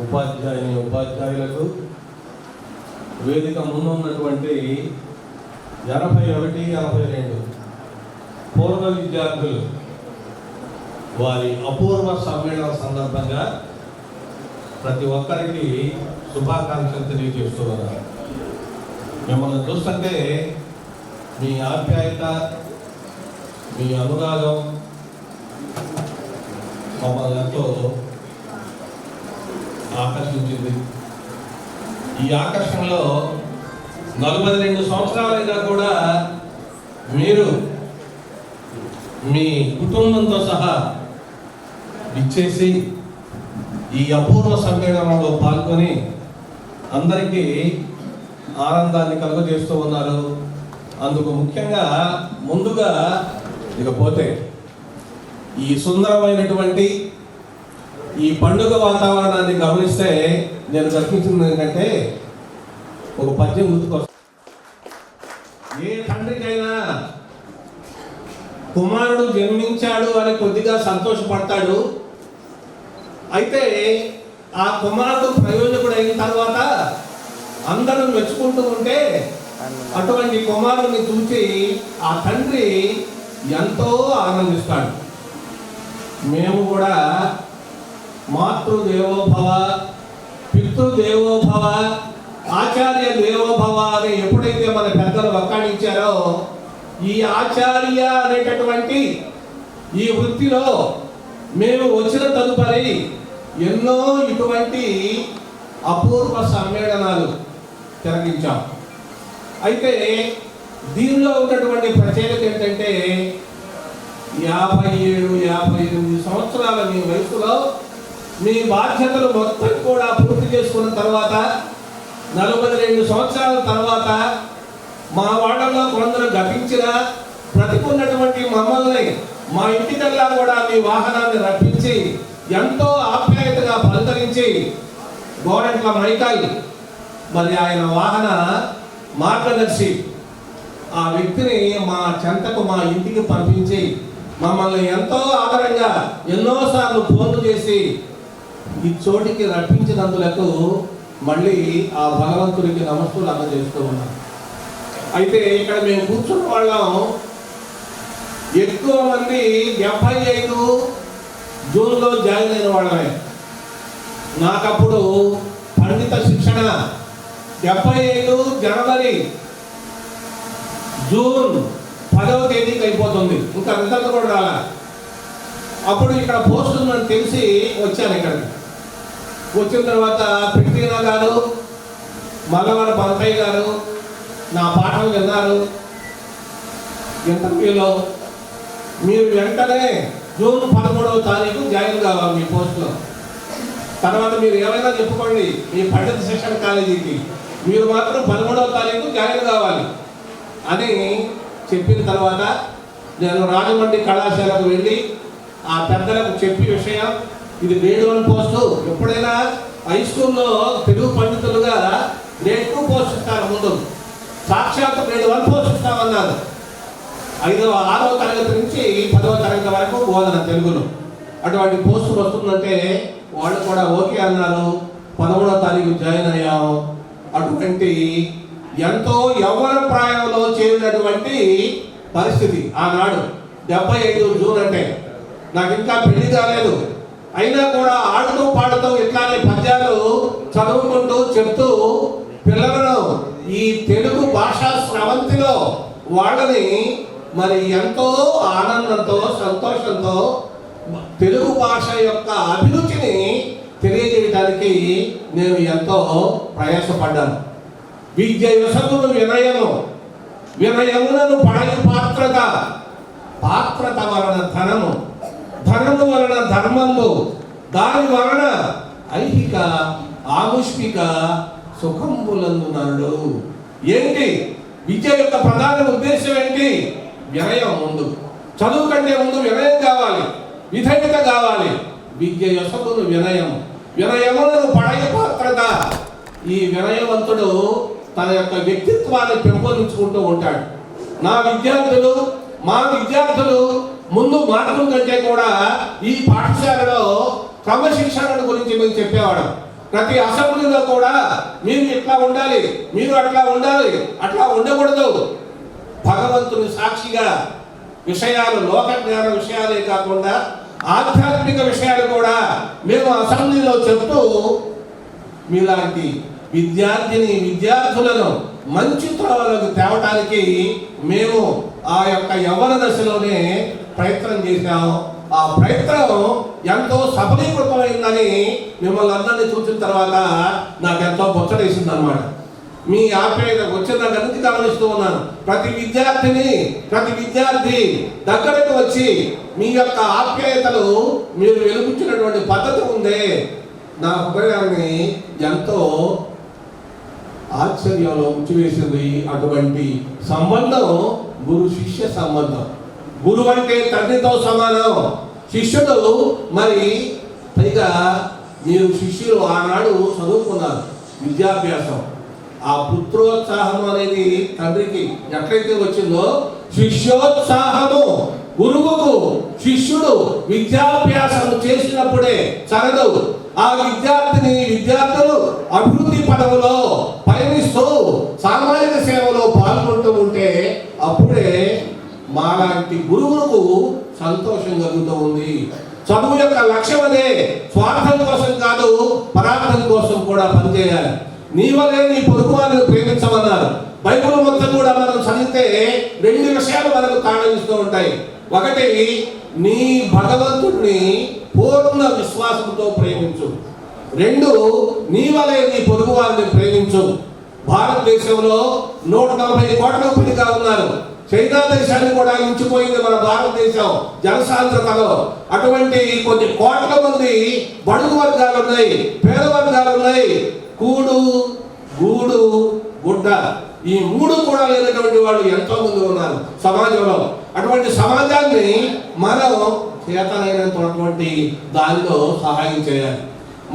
ఉపాధ్యాయులకు వేదిక ముందు ఉన్నటువంటి 81, 82 పూర్వ విద్యార్థులు వారి అపూర్వ సమ్మేళన సందర్భంగా ప్రతి ఒక్కరికి శుభాకాంక్షలు తెలియజేస్తున్నారు. మిమ్మల్ని చూస్తుంటే మీ ఆప్యాయత, మీ అనురాగం మమ్మల్ని ఎంతో ఆకర్షించింది. ఈ ఆకర్షణలో 42 సంవత్సరాలైనా కూడా మీరు మీ కుటుంబంతో సహా ఇచ్చేసి ఈ అపూర్వ సమ్మేళనంలో పాల్గొని అందరికీ ఆనందాన్ని కలుగజేస్తూ ఉన్నారు. అందుకు ముఖ్యంగా ముందుగా ఇకపోతే ఈ సుందరమైనటువంటి ఈ పండుగ వాతావరణాన్ని గమనిస్తే నేను కల్పించింది ఏంటంటే ఒక పద్యం గుర్తుకొస్తుంది. ఏ తండ్రికైనా కుమారుడు జన్మించాడు అని కొద్దిగా సంతోషపడతాడు. అయితే ఆ కుమారుడు ప్రయోజకుడు అయిన తర్వాత అందరూ మెచ్చుకుంటూ ఉంటే అటువంటి కుమారుడిని చూసి ఆ తండ్రి ఎంతో ఆనందిస్తాడు. మేము కూడా మాతృదేవోభవ, పితృదేవోభవ, ఆచార్య దేవోభవ అని ఎప్పుడైతే మన పెద్దలు వక్కాణించారో ఈ ఆచార్య అనేటటువంటి ఈ వృత్తిలో మేము వచ్చిన తదుపరి ఎన్నో ఇటువంటి అపూర్వ సమ్మేళనాలు తిరగించాం. అయితే దీనిలో ఉన్నటువంటి ప్రత్యేకత ఏంటంటే 57, 58 సంవత్సరాల మీ వయసులో మీ బాధ్యతలు మొత్తం కూడా పూర్తి చేసుకున్న తర్వాత 42 సంవత్సరాల తర్వాత మా వాళ్ళలో కొందరు గతించిన బ్రతికున్నటువంటి మమ్మల్ని మా ఇంటికల్లా కూడా మీ వాహనాన్ని రప్పించి ఎంతో ఆప్యాయతగా పలకరించి గోరంట్ల మైకల్ మరి ఆయన వాహన మార్గదర్శి ఆ వ్యక్తిని మా చెంతకు మా ఇంటికి పంపించి మమ్మల్ని ఎంతో ఆదరంగా ఎన్నోసార్లు ఫోన్లు చేసి ఈ చోటికి రప్పించినందులకు మళ్ళీ ఆ భగవంతుడికి నమస్సులు అందజేస్తూ ఉన్నాం. అయితే ఇక్కడ మేము కూర్చున్న వాళ్ళం ఎక్కువ మంది 75 జూన్లో జాయిన్ అయిన వాళ్ళమే. నాకప్పుడు పండిత శిక్షణ 75 జనవరి, జూన్ 10వ తేదీకి అయిపోతుంది. ఇంకా రిజల్ట్ కూడా రాలా. అప్పుడు ఇక్కడ పోస్ట్ ఉందని తెలిసి వచ్చాను. ఇక్కడికి వచ్చిన తర్వాత ప్రీతినా గారు, మల్లవాడ బంకయ్య గారు నా పాఠం విన్నారు. ఇంటర్వ్యూలో మీరు వెంటనే జూన్ 13వ తారీఖు జాయిన్ కావాలి మీ పోస్టులో. తర్వాత మీరు ఏమైనా చెప్పుకోండి మీ పండిత శిక్షణ కాలేజీకి, మీరు మాత్రం 13వ తారీఖు జాయిన్ కావాలి అని చెప్పిన తర్వాత నేను రాజమండ్రి కళాశాలకు వెళ్ళి ఆ పెద్దలకు చెప్పి విషయం, ఇది గ్రేడ్ 1 పోస్టు. ఎప్పుడైనా హై స్కూల్లో తెలుగు పండితులుగా గ్రేడ్ 2 పోస్ట్ ఇస్తారు, ముందు సాక్షాత్ గ్రేడ్ 1 పోస్ట్ ఇస్తామన్నారు. 6వ తరగతి నుంచి 10వ తరగతి వరకు బోధన తెలుగులో. అటువంటి పోస్టులు వస్తుందంటే వాళ్ళు కూడా ఓకే అన్నారు. 13వ తారీఖు జాయిన్ అయ్యాము. అటువంటి ఎంతో యవ్వన ప్రాయంలో చేరినటువంటి పరిస్థితి ఆనాడు. 75 జూన్ అంటే నాకు ఇంకా పెళ్లి కాలేదు. అయినా కూడా ఆడుతూ పాడుతూ ఇట్లానే పద్యాలు చదువుకుంటూ చెప్తూ పిల్లలను ఈ తెలుగు భాషా స్రవంతిలో వాళ్ళని మరి ఎంతో ఆనందంతో సంతోషంతో తెలుగు భాష యొక్క అభిరుచిని తెలియజేయడానికి నేను ఎంతో ప్రయాసపడ్డాను. విద్య యశస్సును వినయము, వినయములను పడని పాత్రత, పాత్రత వలన ధనము, ధనము వలన ధర్మము, దాని వలన ఐహిక ఆముష్మిక సుఖంబులందున్నాడు. ఏంటి విద్య యొక్క ప్రధాన ఉద్దేశం ఏంటి? వినయం. ముందు చదువు కంటే ముందు వినయం కావాలి, విధేయత కావాలి. విద్య యశస్సును వినయం, వినయములను పడని పాత్రత. ఈ వినయవంతుడు తన యొక్క వ్యక్తిత్వాన్ని పెంపొందించుకుంటూ ఉంటాడు. మా విద్యార్థులు ముందు మార్కుల కంటే కూడా ఈ పాఠశాలలో క్రమశిక్షణ గురించి మేము చెప్పేవాడు. ప్రతి అసెంబ్లీలో కూడా మీరు ఇట్లా ఉండాలి, మీరు అట్లా ఉండాలి, అట్లా ఉండకూడదు. భగవంతుని సాక్షిగా విషయాలు, లోక జ్ఞాన విషయాలే కాకుండా ఆధ్యాత్మిక విషయాలు కూడా మేము అసెంబ్లీలో చెప్తూ మీలాంటి విద్యార్థులను మంచి త్రోవలకు తేవటానికి మేము ఆ యొక్క యవ్వన దశలోనే ప్రయత్నం చేశాము. ఆ ప్రయత్నం ఎంతో సఫలీకృతమైందని మిమ్మల్ని అందరినీ చూసిన తర్వాత నాకు ఎంతో ముచ్చటేసింది అనమాట. మీ ఆప్యాయత వచ్చిన దగ్గర నుంచి గమనిస్తూ ఉన్నాను. ప్రతి విద్యార్థి దగ్గరకు వచ్చి మీ యొక్క ఆప్యాయతలు మీరు వెలుగుచ్చినటువంటి పద్ధతి ఉందే నా హృదయాన్ని ఎంతో ఆశ్చర్యంలో ఉంచివేసింది. అటువంటి సంబంధం గురు శిష్య సంబంధం. గురువు అంటే తండ్రితో సమానం, శిష్యుడు మరి పైగా మీరు శిష్యులు ఆనాడు చదువుకున్నారు, విద్యాభ్యాసం. ఆ పుత్రోత్సాహం అనేది తండ్రికి ఎట్లయితే వచ్చిందో, శిష్యోత్సాహము గురువుకు శిష్యుడు విద్యాభ్యాసం చేసినప్పుడే చదదు. ఆ విద్యార్థులు అభివృద్ధి పదవులో పయనిస్తూ సామాజిక సేవలో పాల్గొంటూ ఉంటే అప్పుడే మాలాంటి గురువులకు సంతోషం కలుగుతూ ఉంది. చదువు యొక్క లక్ష్యం అదే, స్వార్థం కోసం కాదు, పరార్థం కోసం కూడా పనిచేయాలి. నీ వలే నీ పొరుగువారిని ప్రేమించమన్నారు. బైబిల్ మొత్తం కూడా మనం చదివితే 2 విషయాలు మనకు కారణమిస్తూ ఉంటాయి. ఒకటి, నీ భగవంతుడిని పూర్ణ విశ్వాసంతో ప్రేమించు. 2, నీ వలే నీ పొరుగు వారిని ప్రేమించు. భారతదేశంలో 140 కోట్ల పైగా ఉన్నారు. చైనా దేశాన్ని కూడా మించిపోయింది మన భారతదేశం జనసాంద్రతలో. అటువంటి కొన్ని కోట్ల మంది బడుగు వర్గాలు ఉన్నాయి, పేద వర్గాలు ఉన్నాయి. కూడు, గూడు, గుడ్డ, ఈ 3 కూడా లేనటువంటి వాళ్ళు ఎంతో మంది ఉన్నారు సమాజంలో. అటువంటి సమాజాన్ని మనం చేతనైనటువంటి దానిలో సహాయం చేయాలి.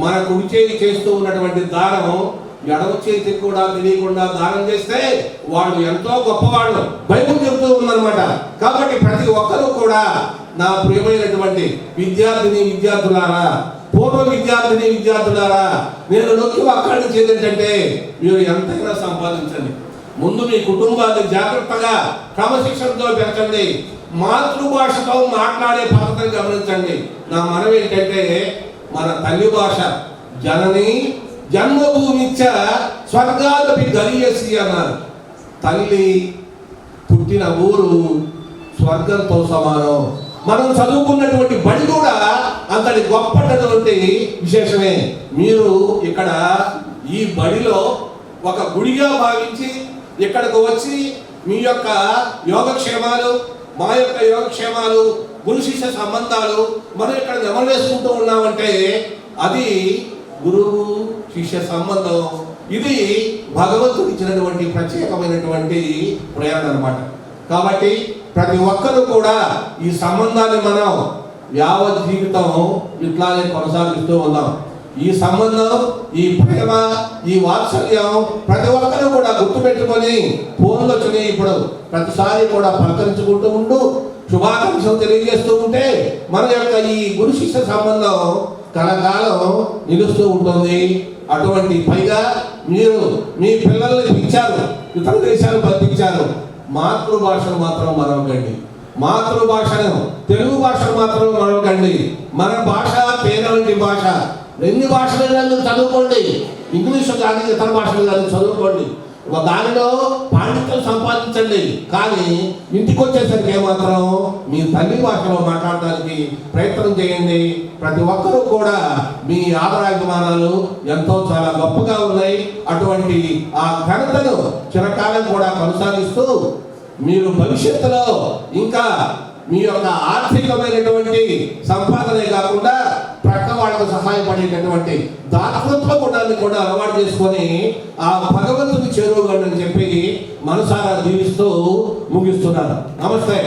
మన కుడి చేయి చేస్తూ ఉన్నటువంటి దానం ఎడమ చేతికి కూడా తెలియకుండా దానం చేస్తే వాళ్ళు ఎంతో గొప్పవాళ్ళు బైబిల్ చెబుతూ ఉందన్నమాట. కాబట్టి ప్రతి ఒక్కరూ కూడా నా ప్రియమైనటువంటి విద్యార్థులారా, పూర్వ విద్యార్థులారా, నేను నొక్కి వక్కాణించేది ఏంటంటే, మీరు ఎంతైనా సంపాదించండి. ముందు మీ కుటుంబాన్ని జాగ్రత్తగా క్రమశిక్షణతో పెంచండి. మాతృభాషతో మాట్లాడే పద్ధతిని గమనించండి. నా మనవి ఏంటంటే, మన తల్లి భాష జనని జన్మభూమిచ్చ స్వర్గాదపి గరీయసి అన్నారు. తల్లి పుట్టిన ఊరు స్వర్గంతో సమానం. మనం చదువుకున్నటువంటి బడి కూడా అంతటి గొప్పటువంటి విశేషమే. మీరు ఇక్కడ ఈ బడిలో ఒక గుడిగా భావించి ఇక్కడికి వచ్చి మీ యొక్క యోగక్షేమాలు, మా యొక్క యోగక్షేమాలు, గురు శిష్య సంబంధాలు మనం ఇక్కడ నెమరేసుకుంటూ ఉన్నామంటే అది గురువు శిష్య సంబంధం. ఇది భగవంతుడు ఇచ్చినటువంటి ప్రత్యేకమైనటువంటి ప్రయాణం అన్నమాట. కాబట్టి ప్రతి ఒక్కరూ కూడా ఈ సంబంధాన్ని మనం యావత్ జీవితం ఇట్లానే కొనసాగిస్తూ ఉందాం. ఈ సంబంధం, ఈ ప్రేమ, ఈ వాత్సల్యం ప్రతి ఒక్కరూ కూడా గుర్తుపెట్టుకొని ఫోన్లు వచ్చినాయి ఇప్పుడు ప్రతిసారి కూడా పలకరించుకుంటూ ఉంటూ శుభాకాంక్షలు తెలియజేస్తూ ఉంటే మన యొక్క ఈ గురు శిష్య సంబంధం కలకాలం నిలుస్తూ ఉంటుంది. అటువంటి పైగా మీరు మీ పిల్లల్ని ఇచ్చారు, ఇతర దేశాలు పంపించారు. మాతృభాషను మాత్రం మరవకండి. మాతృభాషను, తెలుగు భాషను మాత్రం మరవకండి. మన భాష పేదవంటి భాష. ఎన్ని భాషలు కానీ చదువుకోండి, ఇంగ్లీషు కానీ ఇతర భాషలు కానీ చదువుకోండి, దానిలో పాండిత్యం సంపాదించండి. కానీ ఇంటికి వచ్చేసరికి ఏమాత్రం మీ తల్లి భాషలో మాట్లాడడానికి ప్రయత్నం చేయండి. ప్రతి ఒక్కరూ కూడా మీ ఆదరాభిమానాలు ఎంతో చాలా గొప్పగా ఉన్నాయి. అటువంటి ఆ ఘనతను చిరకాలం కూడా కొనసాగిస్తూ మీరు భవిష్యత్తులో ఇంకా మీ యొక్క ఆర్థికమైనటువంటి సంపాదనే కాకుండా ప్రక్క వాళ్ళకు సహాయపడేటటువంటి దాతృత్వ గుణాన్ని కూడా అలవాటు చేసుకొని ఆ భగవంతుని చేరువగండి అని చెప్పి మనసారా దీవిస్తూ ముగిస్తున్నాను. నమస్తే.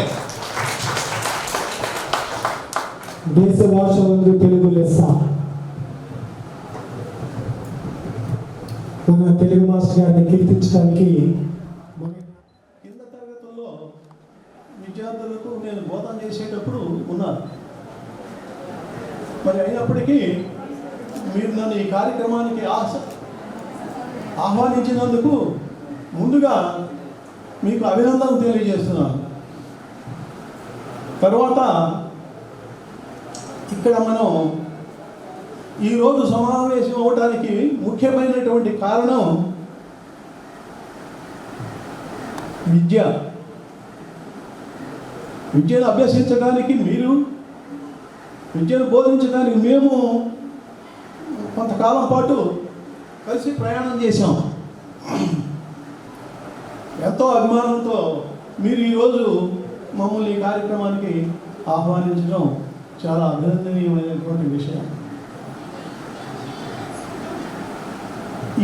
దేశ భాష ముందు తెలుగు లెస్స. మన తెలుగు మాస్టర్ గారిని కీర్తించడానికి కింద తరగతుల్లో విద్యార్థులకు నేను బోధన చేసేటప్పుడు ఉన్నారు. మరి అయినప్పటికీ మీరు నన్ను ఈ కార్యక్రమానికి ఆహ్వానించినందుకు ముందుగా మీకు అభినందనలు తెలియజేస్తున్నాను. తర్వాత ఇక్కడ మనం ఈరోజు సమావేశం అవడానికి ముఖ్యమైనటువంటి కారణం విద్యను అభ్యసించడానికి మీరు, విద్యను బోధించడానికి మేము కొంతకాలం పాటు కలిసి ప్రయాణం చేశాం. ఎంతో అభిమానంతో మీరు ఈరోజు మమ్మల్ని ఈ కార్యక్రమానికి ఆహ్వానించడం చాలా అభినందనీయమైనటువంటి విషయం.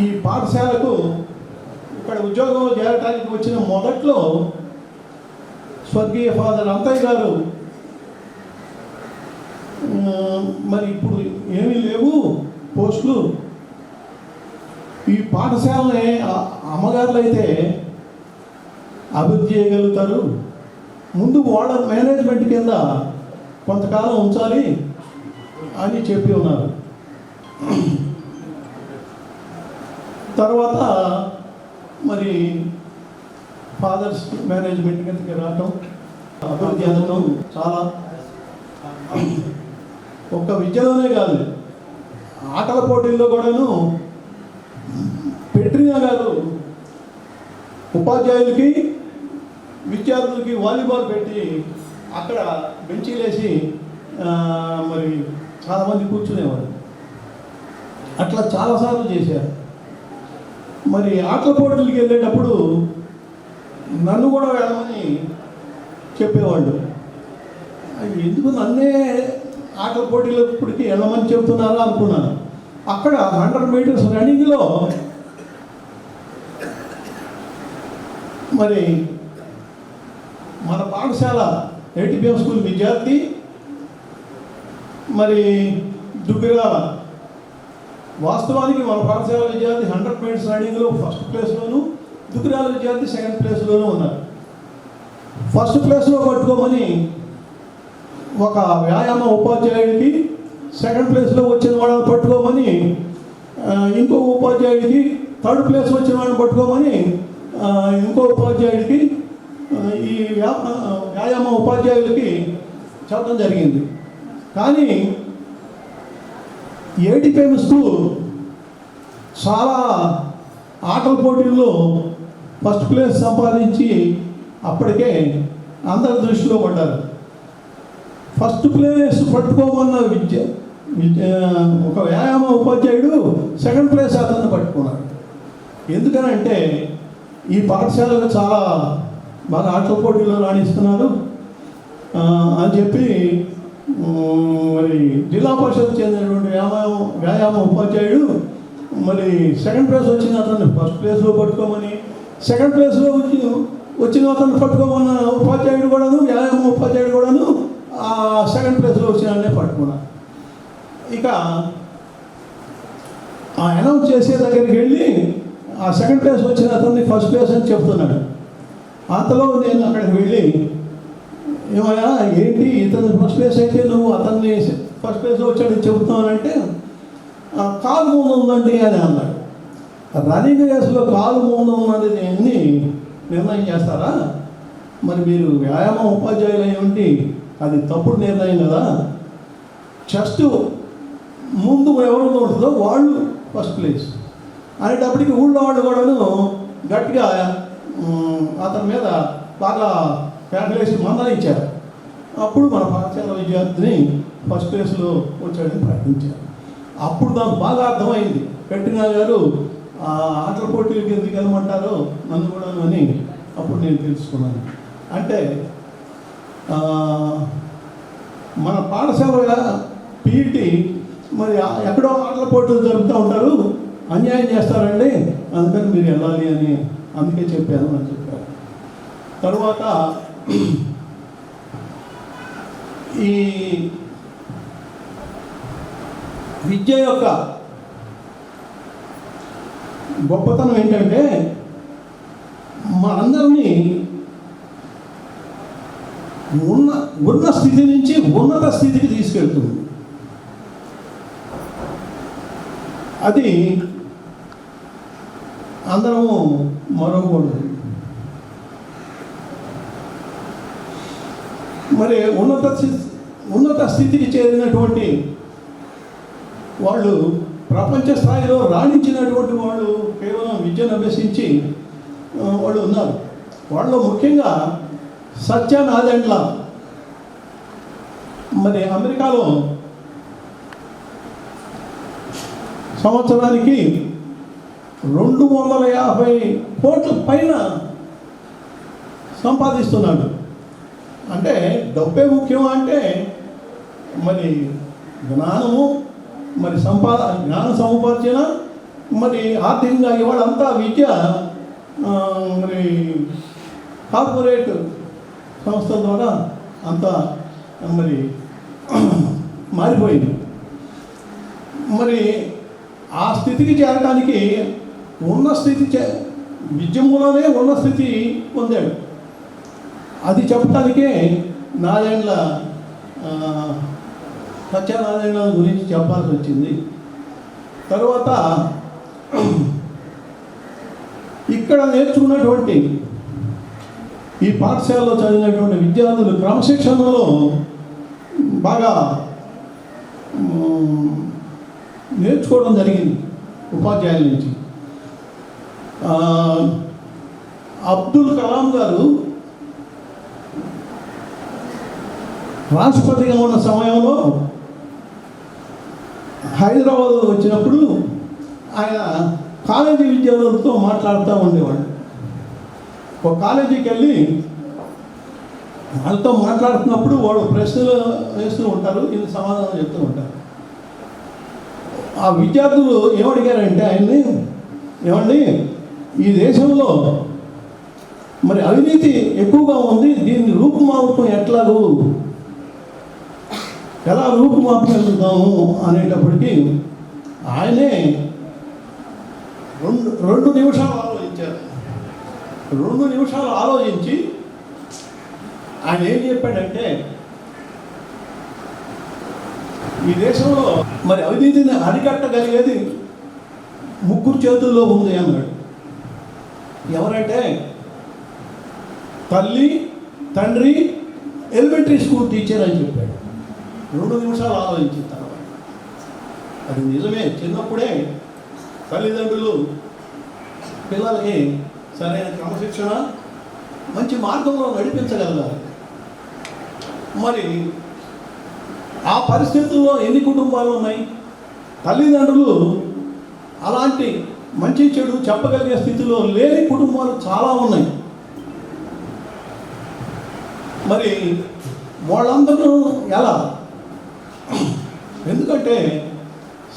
ఈ పాఠశాలకు ఇక్కడ ఉద్యోగంలో చేరడానికి వచ్చిన మొదట్లో స్వర్గీయ ఫాదర్ అంతయ్య గారు మరి ఇప్పుడు ఏమీ లేవు పోస్టులు, ఈ పాఠశాలని అమ్మగారులు అయితే అభివృద్ధి చేయగలుగుతారు, ముందు వాళ్ళ మేనేజ్మెంట్ కింద కొంతకాలం ఉంచాలి అని చెప్పి ఉన్నారు. తర్వాత మరి ఫాదర్స్ మేనేజ్మెంట్ కిందకి రావటం, అభివృద్ధి అందడం చాలా ఒక్క విద్యలోనే కాదు, ఆటల పోటీల్లో కూడాను పెట్రినా గారు ఉపాధ్యాయులకి విద్యార్థులకి వాలీబాల్ పెట్టి అక్కడ బెంచీలేసి మరి చాలామంది కూర్చునేవారు. అట్లా చాలాసార్లు చేశారు. మరి ఆటల పోటీలకు వెళ్ళేటప్పుడు నన్ను కూడా వెళ్ళమని చెప్పేవాళ్ళు. ఎందుకు నన్నే ఆటల పోటీలప్పటికి వెళ్ళమని చెబుతున్నారా అనుకున్నాను. అక్కడ 100 మీటర్స్ రన్నింగ్లో మరి మన పాఠశాల ఏటీపీఎం స్కూల్ విద్యార్థి మరి దుగ్గిరాల, వాస్తవానికి మన పాఠశాల విద్యార్థి 100 మీటర్స్ రన్నింగ్లో ఫస్ట్ ప్లేస్లోను, దుగ్గిరాల విద్యార్థి సెకండ్ ప్లేస్లోనూ ఉన్నారు. ఫస్ట్ ప్లేస్లో పట్టుకోమని ఒక వ్యాయామ ఉపాధ్యాయుడికి, సెకండ్ ప్లేస్లో వచ్చిన వాళ్ళని పట్టుకోమని ఇంకో ఉపాధ్యాయుడికి, థర్డ్ ప్లేస్ వచ్చిన వాళ్ళని పట్టుకోమని ఇంకో ఉపాధ్యాయుడికి, ఈ వ్యాయామ ఉపాధ్యాయులకి చెప్పడం జరిగింది. కానీ ఏటీపీఎం స్కూల్ చాలా ఆటల పోటీల్లో ఫస్ట్ ప్లేస్ సంపాదించి అప్పటికే అందరి దృష్టిలో పడ్డారు. ఫస్ట్ ప్లేస్ పట్టుకోమన్న ఒక వ్యాయామ ఉపాధ్యాయుడు సెకండ్ ప్లేస్ అతన్ని పట్టుకున్నాడు. ఎందుకనంటే ఈ పాఠశాలలో చాలా బాగా ఆటల పోటీల్లో రాణిస్తున్నారు అని చెప్పి మరి జిల్లా పరిషత్ చెందినటువంటి వ్యాయామ ఉపాధ్యాయుడు మరి సెకండ్ ప్లేస్ వచ్చిన అతన్ని ఫస్ట్ ప్లేస్లో పట్టుకోమని, సెకండ్ ప్లేస్లో వచ్చిన అతన్ని పట్టుకోమన్న ఉపాధ్యాయుడు కూడాను, వ్యాయామ ఉపాధ్యాయుడు కూడాను ఆ సెకండ్ ప్లేస్లో వచ్చిన పట్టుకున్నాను. ఇక ఆ అనౌన్స్ చేసే దగ్గరికి వెళ్ళి ఆ సెకండ్ ప్లేస్ వచ్చిన అతన్ని ఫస్ట్ ప్లేస్ అని చెప్తున్నాడు. అంతలో నేను అక్కడికి వెళ్ళి, ఏమయ్యా ఏంటి ఇతను ఫస్ట్ ప్లేస్ అయితే నువ్వు అతన్ని ఫస్ట్ ప్లేస్లో వచ్చాడని చెబుతున్నానంటే, కాలు ముందు ఉందండి అని అన్నాడు. రన్నింగ్ రేసులో కాలు ముందు ఉన్నది అన్ని నిర్ణయం చేస్తారా? మరి మీరు వ్యాయామం ఉపాధ్యాయులు అయి ఉండి అది తప్పుడు నిర్ణయం కదా. చెస్ట్ ముందు ఎవరు ఉంటుందో వాళ్ళు ఫస్ట్ ప్లేస్ అనేటప్పటికి ఊళ్ళో వాళ్ళు కూడాను గట్టిగా అతని మీద బాగా క్యాల్కులేషన్ మందలించారు. అప్పుడు మన పాఠశాల విద్యార్థిని ఫస్ట్ ప్లేస్లో వచ్చాడని ప్రకటించారు. అప్పుడు నాకు బాగా అర్థమైంది, పెట్టినా గారు ఆటల పోటీలకి ఎందుకు వెళ్ళమంటారో నన్ను కూడా అని అప్పుడు నేను తెలుసుకున్నాను. అంటే మన పాఠశాల పీఈటీ మరి ఎక్కడో ఆటల పోటీలు జరుపుతూ ఉంటారు, అన్యాయం చేస్తారండి, అందుకని మీరు వెళ్ళాలి అని అందుకే చెప్పాను అని చెప్పారు. తర్వాత ఈ విద్య యొక్క గొప్పతనం ఏంటంటే మనందరినీ ఉన్న స్థితి నుంచి ఉన్నత స్థితికి తీసుకెళ్తుంది. అది అందరము మరవకూడదు. మరి ఉన్నత స్థితికి చేరినటువంటి వాళ్ళు, ప్రపంచ స్థాయిలో రాణించినటువంటి వాళ్ళు కేవలం విద్యను అభ్యసించి వాళ్ళు ఉన్నారు. వాళ్ళు ముఖ్యంగా సత్య నాదెండ్ల మరి అమెరికాలో సంవత్సరానికి 250 కోట్ల పైన సంపాదిస్తున్నాడు. అంటే డబ్బే ముఖ్యమా అంటే మరి జ్ఞానము, మరి జ్ఞాన సముపార్జన, మరి ఆర్థికంగా ఇవాళంతా విద్య మరి కార్పొరేట్ సంస్థల ద్వారా అంతా మరి మారిపోయింది. మరి ఆ స్థితికి చేరడానికి విద్య మూలనే ఉన్న స్థితి పొందాడు. అది చెప్పడానికే నాదెండ్ల సత్యనారాయణ గురించి చెప్పాల్సి వచ్చింది. తర్వాత ఇక్కడ నేర్చుకున్నటువంటి ఈ పాఠశాలలో చదివినటువంటి విద్యార్థులు క్రమశిక్షణలో బాగా నేర్చుకోవడం జరిగింది ఉపాధ్యాయుల నుంచి. అబ్దుల్ కలాం గారు రాష్ట్రపతిగా ఉన్న సమయంలో హైదరాబాద్ వచ్చినప్పుడు ఆయన కాలేజీ విద్యార్థులతో మాట్లాడుతూ ఉండేవాడు. ఒక కాలేజీకి వెళ్ళి వాళ్ళతో మాట్లాడుతున్నప్పుడు వాడు ప్రశ్నలు వేస్తూ ఉంటారు, ఇది సమాధానం చెప్తూ ఉంటారు. ఆ విద్యార్థులు ఏమడిగారంటే ఆయన్ని, ఏమండి ఈ దేశంలో మరి అవినీతి ఎక్కువగా ఉంది, దీన్ని రూపుమాపం ఎలా రూపుమాపగలుగుతాము అనేటప్పటికీ ఆయనే 2 నిమిషాలు ఆలోచించారు. 2 నిమిషాలు ఆలోచించి ఆయన ఏం చెప్పాడంటే, ఈ దేశంలో మరి అవినీతిని అరికట్టగలిగేది 3 చేతుల్లో ఉంది అన్నాడు. ఎవరంటే తల్లి, తండ్రి, ఎలిమెంటరీ స్కూల్ టీచర్ అని చెప్పాడు. 2 నిమిషాలు ఆలోచించిన తర్వాత అది నిజమే. చిన్నప్పుడే తల్లిదండ్రులు పిల్లలకి సరైన క్రమశిక్షణ, మంచి మార్గంలో నడిపించగలగాలి. మరి ఆ పరిస్థితుల్లో ఎన్ని కుటుంబాలు ఉన్నాయి? తల్లిదండ్రులు అలాంటి మంచి చెడు చెప్పగలిగే స్థితిలో లేని కుటుంబాలు చాలా ఉన్నాయి. మరి వాళ్ళందరూ ఎలా? ఎందుకంటే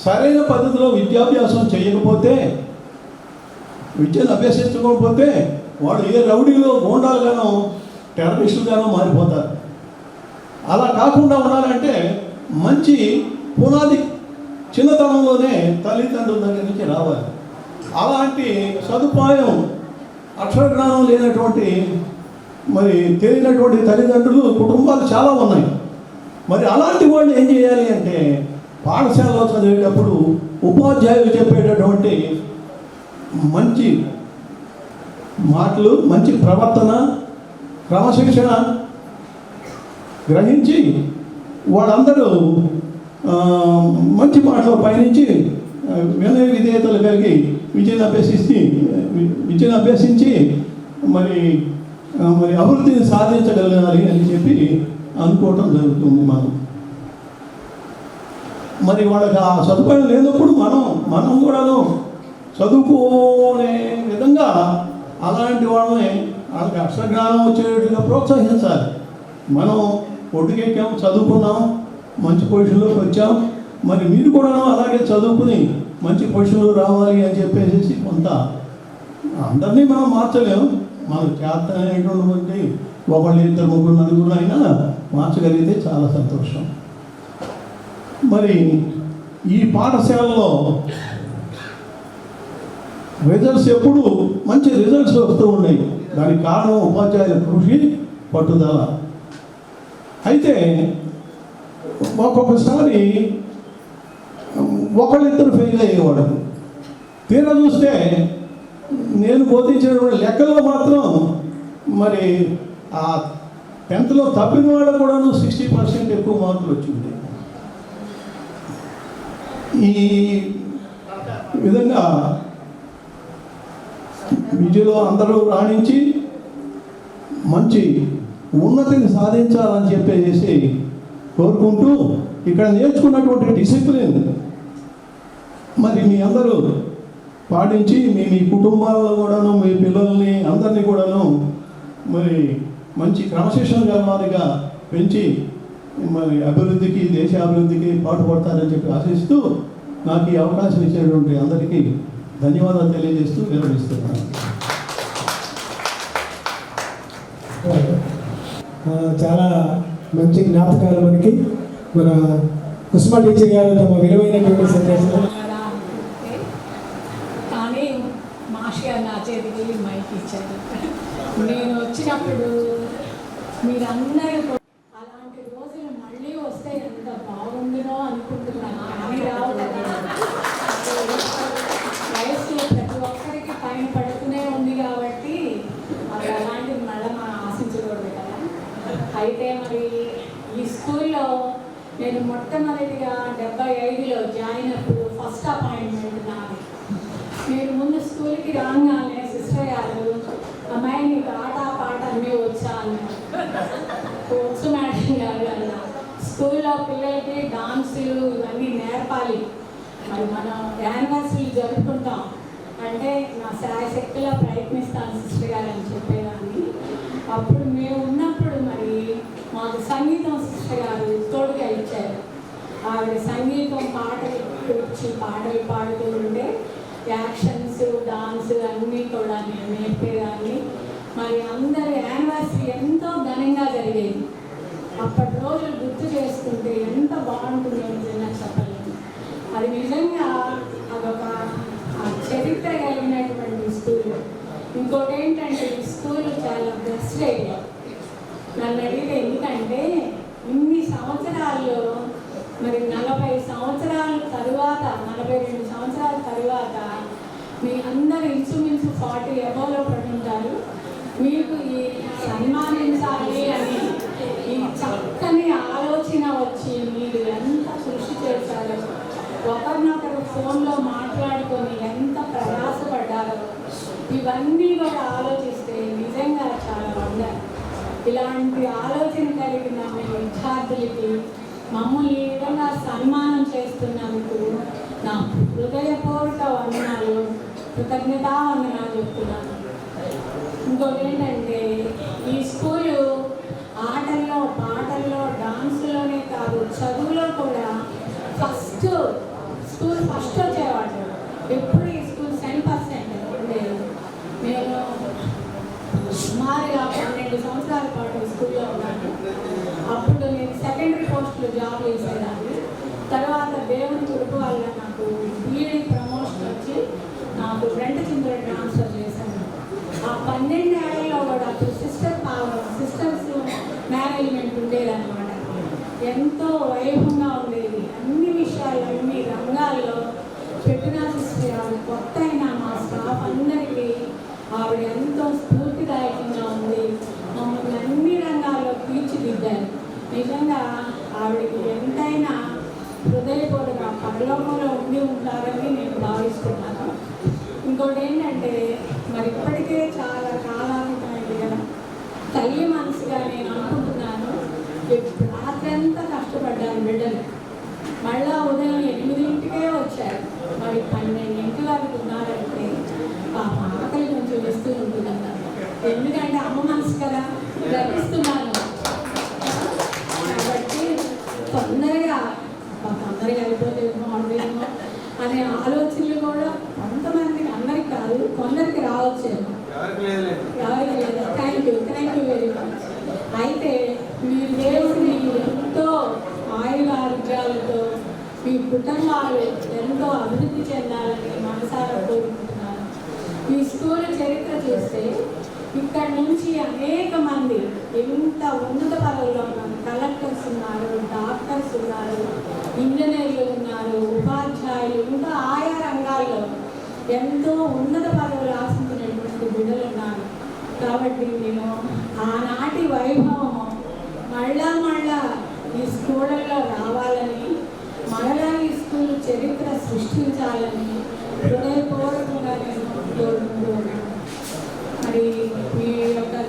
సరైన పద్ధతిలో విద్యాభ్యాసం చేయకపోతే, విద్యను అభ్యసించుకోకపోతే వాడు ఏ రౌడీలో గోండాలుగానో టెర్రరిస్టులుగానో మారిపోతారు. అలా కాకుండా ఉండాలంటే మంచి పునాది చిన్నతనంలోనే తల్లిదండ్రుల దగ్గర నుంచి రావాలి. అలాంటి సదుపాయం అక్షరజ్ఞానం లేనటువంటి మరి తెలియనటువంటి తల్లిదండ్రులు కుటుంబాలు చాలా ఉన్నాయి. మరి అలాంటి వాళ్ళు ఏం చేయాలి అంటే, పాఠశాలలో చదివేటప్పుడు ఉపాధ్యాయులు చెప్పేటటువంటి మంచి మాటలు, మంచి ప్రవర్తన, క్రమశిక్షణ గ్రహించి వాళ్ళందరూ మంచి మాటలు పయనించి వినయ విధేయతలు కలిగి విద్యను అభ్యసించి మరి అభివృద్ధిని సాధించగలగాలి అని చెప్పి అనుకోవటం జరుగుతుంది. మరి వాళ్ళకి ఆ సదుపాయం లేనప్పుడు మనం కూడాను చదువుకునే విధంగా అలాంటి వాళ్ళని వాళ్ళకి అక్షరజ్ఞానం వచ్చేట్టుగా ప్రోత్సహించాలి. మనం ఒడ్డుకెక్కాం, చదువుకున్నాం, మంచి పొజిషన్లోకి వచ్చాం, మరి మీరు కూడా అలాగే చదువుకుని మంచి పొజిషన్లో రావాలి అని చెప్పేసి కొంత అందరినీ మనం మార్చలేము. మనకు చేత అనేటువంటి 1, 2, 3, 4 అయినా మార్చగలిగితే చాలా సంతోషం. మరి ఈ పాఠశాలలో రిజల్ట్స్ ఎప్పుడు మంచి రిజల్ట్స్ వస్తూ ఉన్నాయి. దానికి కారణం ఉపాధ్యాయుల కృషి, పట్టుదల. అయితే ఒక్కొక్కసారి ఒకళ్ళిద్దరు ఫెయిల్ అయ్యేవాడు. తీరా చూస్తే నేను బోధించినటువంటి లెక్కల్లో మాత్రం మరి ఆ 10th తప్పిన వాళ్ళు కూడాను 60% ఎక్కువ మార్కులు వచ్చింది. ఈ విధంగా విద్యలో అందరూ రాణించి మంచి ఉన్నతిని సాధించాలని చెప్పేసి కోరుకుంటూ, ఇక్కడ నేర్చుకున్నటువంటి డిసిప్లిన్ మరి మీ అందరూ పాటించి మీ కుటుంబాలను కూడాను, మీ పిల్లల్ని అందరినీ కూడాను మరి మంచి క్రమశిక్షణ గల వారిగా పెంచి మరి అభివృద్ధికి, దేశ అభివృద్ధికి పాటుపడతారని చెప్పి ఆశిస్తూ నాకు ఈ అవకాశం ఇచ్చినటువంటి అందరికీ ధన్యవాదాలు తెలియజేస్తూ విరమిస్తున్నాను. చాలా మంచి జ్ఞాపకాలు మనకి మన కుసుమ టీచర్ గారు తమ విలువైనటువంటి సందేశం. కానీ మాషి గారు నా చేతికి మైక్ ఇచ్చారు. నేను వచ్చినప్పుడు మీరందరూ అలాంటి రోజులు మళ్ళీ వస్తే ఎంత బాగుందినో అనుకుంటున్నాను. అన్నీ రావు కదా, వయసు ప్రతి ఒక్కరికి పైన పడుతూనే ఉంది కాబట్టి అది అలాంటిది మళ్ళీ మనం ఆశించకూడదు కదా. అయితే మరి ఈ స్కూల్లో నేను మొట్టమొదటిగా 75లో జాయిన్ అప్పుడు ఫస్ట్ అపాయింట్మెంట్ నాది. నేను ముందు స్కూల్కి రాగానే సిస్టర్ గారు, అమ్మాయి నీకు ఆట పాట అన్నీ వచ్చా అన్నారు. వచ్చు మేడం గారు అన్న. స్కూల్లో పిల్లలకి డాన్సులు ఇవన్నీ నేర్పాలి, మరి మనం యానివర్సరీ జరుపుకుంటాం అంటే నా శాయశక్తిలో ప్రయత్నిస్తాను సిస్టర్ గారు అని చెప్పేదాన్ని. అప్పుడు మేము ఉన్నప్పుడు మరి మాకు సంగీతం సిస్టర్ గారు తోడుగా ఇచ్చారు. ఆవిడ సంగీతం పాటలు కూర్చి పాటలు పాడుతూ ఉంటే యాక్షన్స్, డాన్స్ అన్నీ కూడా నేను నేర్పేదాన్ని. మరి అందరి యానివర్సరీ ఎంతో ఘనంగా జరిగేది. అప్పటి రోజులు గుర్తు చేసుకుంటే ఎంత బాగుంటుందో నిజంగా చెప్పలేదు. అది నిజంగా అదొక చరిత్ర కలిగినటువంటి స్కూల్. ఇంకోటి ఏంటంటే ఈ స్కూల్ చాలా బెస్ట్ ఐడియా నన్ను అడిగితే. ఎందుకంటే ఇన్ని సంవత్సరాల్లో మరి 40 సంవత్సరాల తరువాత, 42 సంవత్సరాల తరువాత మీ అందరు ఇంచుమించు 40 అబోవ్లో పడి ఉంటారు. మీకు ఈ సన్మానించాలి అని ఈ చక్కని ఆలోచన వచ్చి మీరు ఎంత కృషి చేశారో, ఒకరినొకరు ఫోన్లో మాట్లాడుకొని ఎంత ప్రయాసపడ్డారో, ఇవన్నీ కూడా ఆలోచిస్తే నిజంగా చాలా వండర్. ఇలాంటి ఆలోచన కలిగిన మీ విద్యార్థులకి మమ్మల్ని ఈ విధంగా సన్మానం చేస్తున్నందుకు నా హృదయపూర్వక వందనాలు, కృతజ్ఞతా వందనాలు చెప్తున్నాను. ఇంకోటి ఏంటంటే ఈ స్కూలు ఆటల్లో, పాటల్లో, డాన్స్లోనే కాదు చదువులో కూడా స్కూల్ ఫస్ట్ వచ్చేవాడు. ఎప్పుడు ఈ స్కూల్ 100% ఉండేది. నేను సుమారుగా 12 సంవత్సరాల పాటు స్కూల్లో ఉన్నాను. అప్పుడు నేను సెకండరీ పోస్టులో జాబ్ చేసేదాన్ని. తర్వాత దేవుని కృప వల్ల నాకు బీఈడీ ప్రమోషన్ వచ్చి నాకు రెంటచింతలో ట్రాన్స్ఫర్ చేశాను. ఆ 12 ఏళ్లలో కూడా అప్పుడు సిస్టర్స్ మేనేజ్మెంట్ ఉండేదన్నమాట. ఎంతో వైభవంగా ఉండేది. అన్ని విషయాలు, అన్ని రంగాల్లో పెట్టిన సిస్టర్ ఆవిడ కొత్త అయినా మా స్టాఫ్ అందరికీ ఆవిడ ఎంతో స్ఫూర్తిదాయకంగా ఉంది. మమ్మల్ని అన్ని రంగాల్లో తీర్చిదిద్దారు. నిజంగా ఆవిడకి ఎంతైనా హృదయపూర్వక పరలోకంలో ఉండి ఉంటారని నేను భావిస్తున్నాను. ఇంకోటి ఏంటంటే మరి ఇప్పటికే చాలా కాలానికి కదా తల్లి మనసుగా నేను అనుకుంటున్నాను. రాత్రి అంతా కష్టపడ్డాను బిడ్డలు. మళ్ళా ఉదయం 8ంటికే వచ్చారు. మరి 12 వరకు ఉన్నారంటే ఆ ఆకలి కొంచెం వేస్తూ ఉంటుందన్నారు. ఎందుకంటే అమ్మ మనసు కదా గ్రహిస్తున్నాను. కాబట్టి తొందరగా అయిపోతే బాగుండేమో అనే ఆలోచనలు కూడా కొంతమందికి, అందరికి కాదు కొందరికి రావచ్చేమో. ఎవరికి లేదు. Thank you very much. అయితే మీరు దేవుడిని ఎంతో ఆయురారోగ్యాలతో మీ కుటుంబాలు ఎంతో అభివృద్ధి చెందాలని మనసారా కోరుకుంటున్నాను. ఈ స్కూల్ చరిత్ర చూస్తే ఇక్కడ నుంచి అనేక మంది ఎంత ఉన్నత పదవుల్లో ఉన్నారు. కలెక్టర్స్ ఉన్నారు, డాక్టర్స్ ఉన్నారు, ఇంజనీర్లు ఉన్నారు, ఉపాధ్యాయులు, ఇంకా ఆయా రంగాల్లో ఎంతో ఉన్నత పదవులు ఆశించినటువంటి బిడ్డలు ఉన్నారు. కాబట్టి నేను ఆనాటి వైభవము మళ్ళా ఈ స్కూళ్ళల్లో రావాలని, మరలా ఈ స్కూల్ చరిత్ర సృష్టించాలని హృదయపూర్వకంగా నేను కోరుకుంటున్నాను. మరి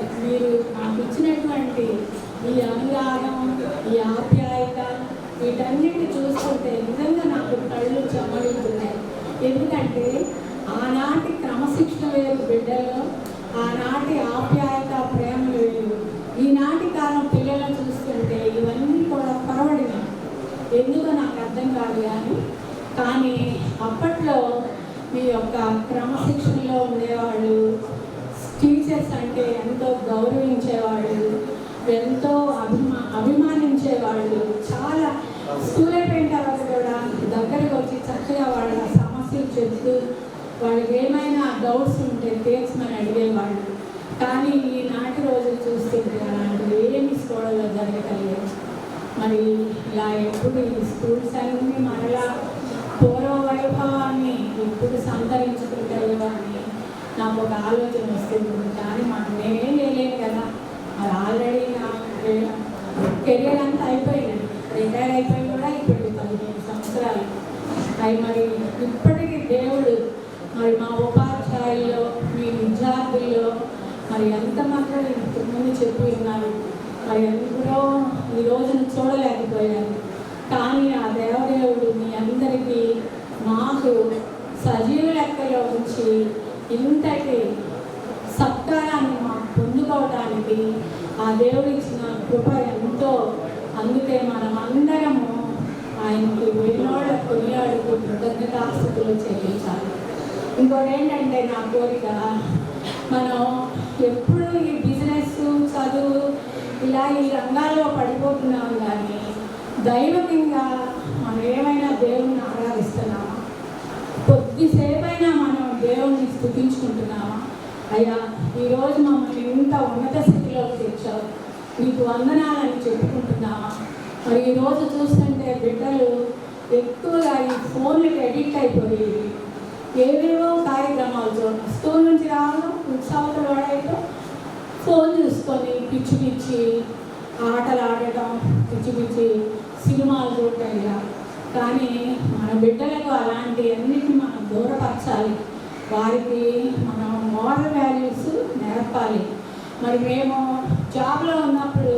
మీరు నాకు ఇచ్చినటువంటి ఈ అనురాగం, ఈ ఆప్యాయత, వీటన్నిటిని చూస్తుంటే నిజంగా నాకు కళ్ళు చెమ్మడుతున్నాయి. ఎందుకంటే ఆనాటి క్రమశిక్షణ వేరు బిడ్డల్లో, ఆనాటి ఆప్యాయత, ప్రేమ వేరు. ఈనాటి కాలం పిల్లలను చూస్తుంటే ఇవన్నీ కూడా పొరబడినాయి. ఎందుకో నాకు అర్థం కాదు. కానీ అప్పట్లో మీ యొక్క క్రమశిక్షణలో ఉండేవాళ్ళు, టీచర్స్ అంటే ఎంతో గౌరవించేవాళ్ళు, ఎంతో అభిమానించేవాళ్ళు. చాలా స్కూల్ అయిపోయిన తర్వాత కూడా దగ్గరకు వచ్చి చక్కగా వాళ్ళ సమస్యలు చెప్తూ వాళ్ళకి ఏమైనా డౌట్స్ ఉంటే తీర్చమని అడిగేవాళ్ళు. కానీ ఈనాటి రోజులు చూస్తుంటే అలాంటివి ఏమి స్కూళ్ళలో జరగలేదు. మరి ఇలా ఎప్పుడు ఈ స్కూల్స్ అన్నీ మరలా పూర్వ వైభవాన్ని ఎప్పుడు సంతరించుకుంటాయని నాకు ఒక ఆలోచన వస్తుంది. కానీ మనం నేనేం లేలేను కదా. మరి ఆల్రెడీ నా కెరియర్ అంతా అయిపోయింది. రిటైర్ అయిపోయి కూడా ఇప్పుడు 15 సంవత్సరాలు అవి. మరి ఇప్పటికీ దేవుడు మరి మా ఉపాధ్యాయుల్లో, మీ విద్యార్థుల్లో మరి ఎంతమంది ఇంతకుముందు చెప్పి ఉన్నారు. మరి ఎందరో ఈ రోజును చూడలేకపోయారు. కానీ ఆ దేవదేవుడు మీ అందరికీ మాకు సజీవ లెక్కలో ఉంచి ఇంతటి సత్కారాన్ని మాకు పొందుకోవడానికి ఆ దేవుడు ఇచ్చిన కృప ఎంతో. అందుకే మనం అందరము ఆయనకి వేణోళ్ళ కొనియాడుతూ కృతజ్ఞతాస్తుతులు చెల్లించాలి. ఇంకోటి ఏంటంటే నా కోరిక, మనం ఎప్పుడు ఈ బిజినెస్, చదువు ఇలా ఈ రంగాల్లో పడిపోతున్నాం. కానీ దైవికంగా మనం ఏమైనా దేవుణ్ణి ఆరాధిస్తున్నామా? కొద్దిసేపైనా మనం దేవుణ్ణి స్తుతించుకుంటున్నామా? అయ్యా, ఈరోజు మమ్మల్ని ఇంత ఉన్నత స్థితిలోకి తెచ్చావు, నీకు వందనాలని చెప్పుకుంటున్నామా? మరి ఈరోజు చూస్తుంటే బిడ్డలు ఎక్కువగా ఈ ఫోన్లకు ఎడిక్ట్ అయిపోయి ఏవేవో కార్యక్రమాలు చూడడం, స్కూల్ నుంచి రావడం, ఉత్సవాలు వాడేయడం, ఫోన్ చూసుకొని పిచ్చి పిచ్చి ఆటలు ఆడటం, పిచ్చి పిచ్చి సినిమాలు చూడటం ఇలా. కానీ మన బిడ్డలకు అలాంటి అన్నిటిని మనం దూరపరచాలి. వారికి మనం మోరల్ వాల్యూస్ నేర్పాలి. మరి మేము జాబ్లో ఉన్నప్పుడు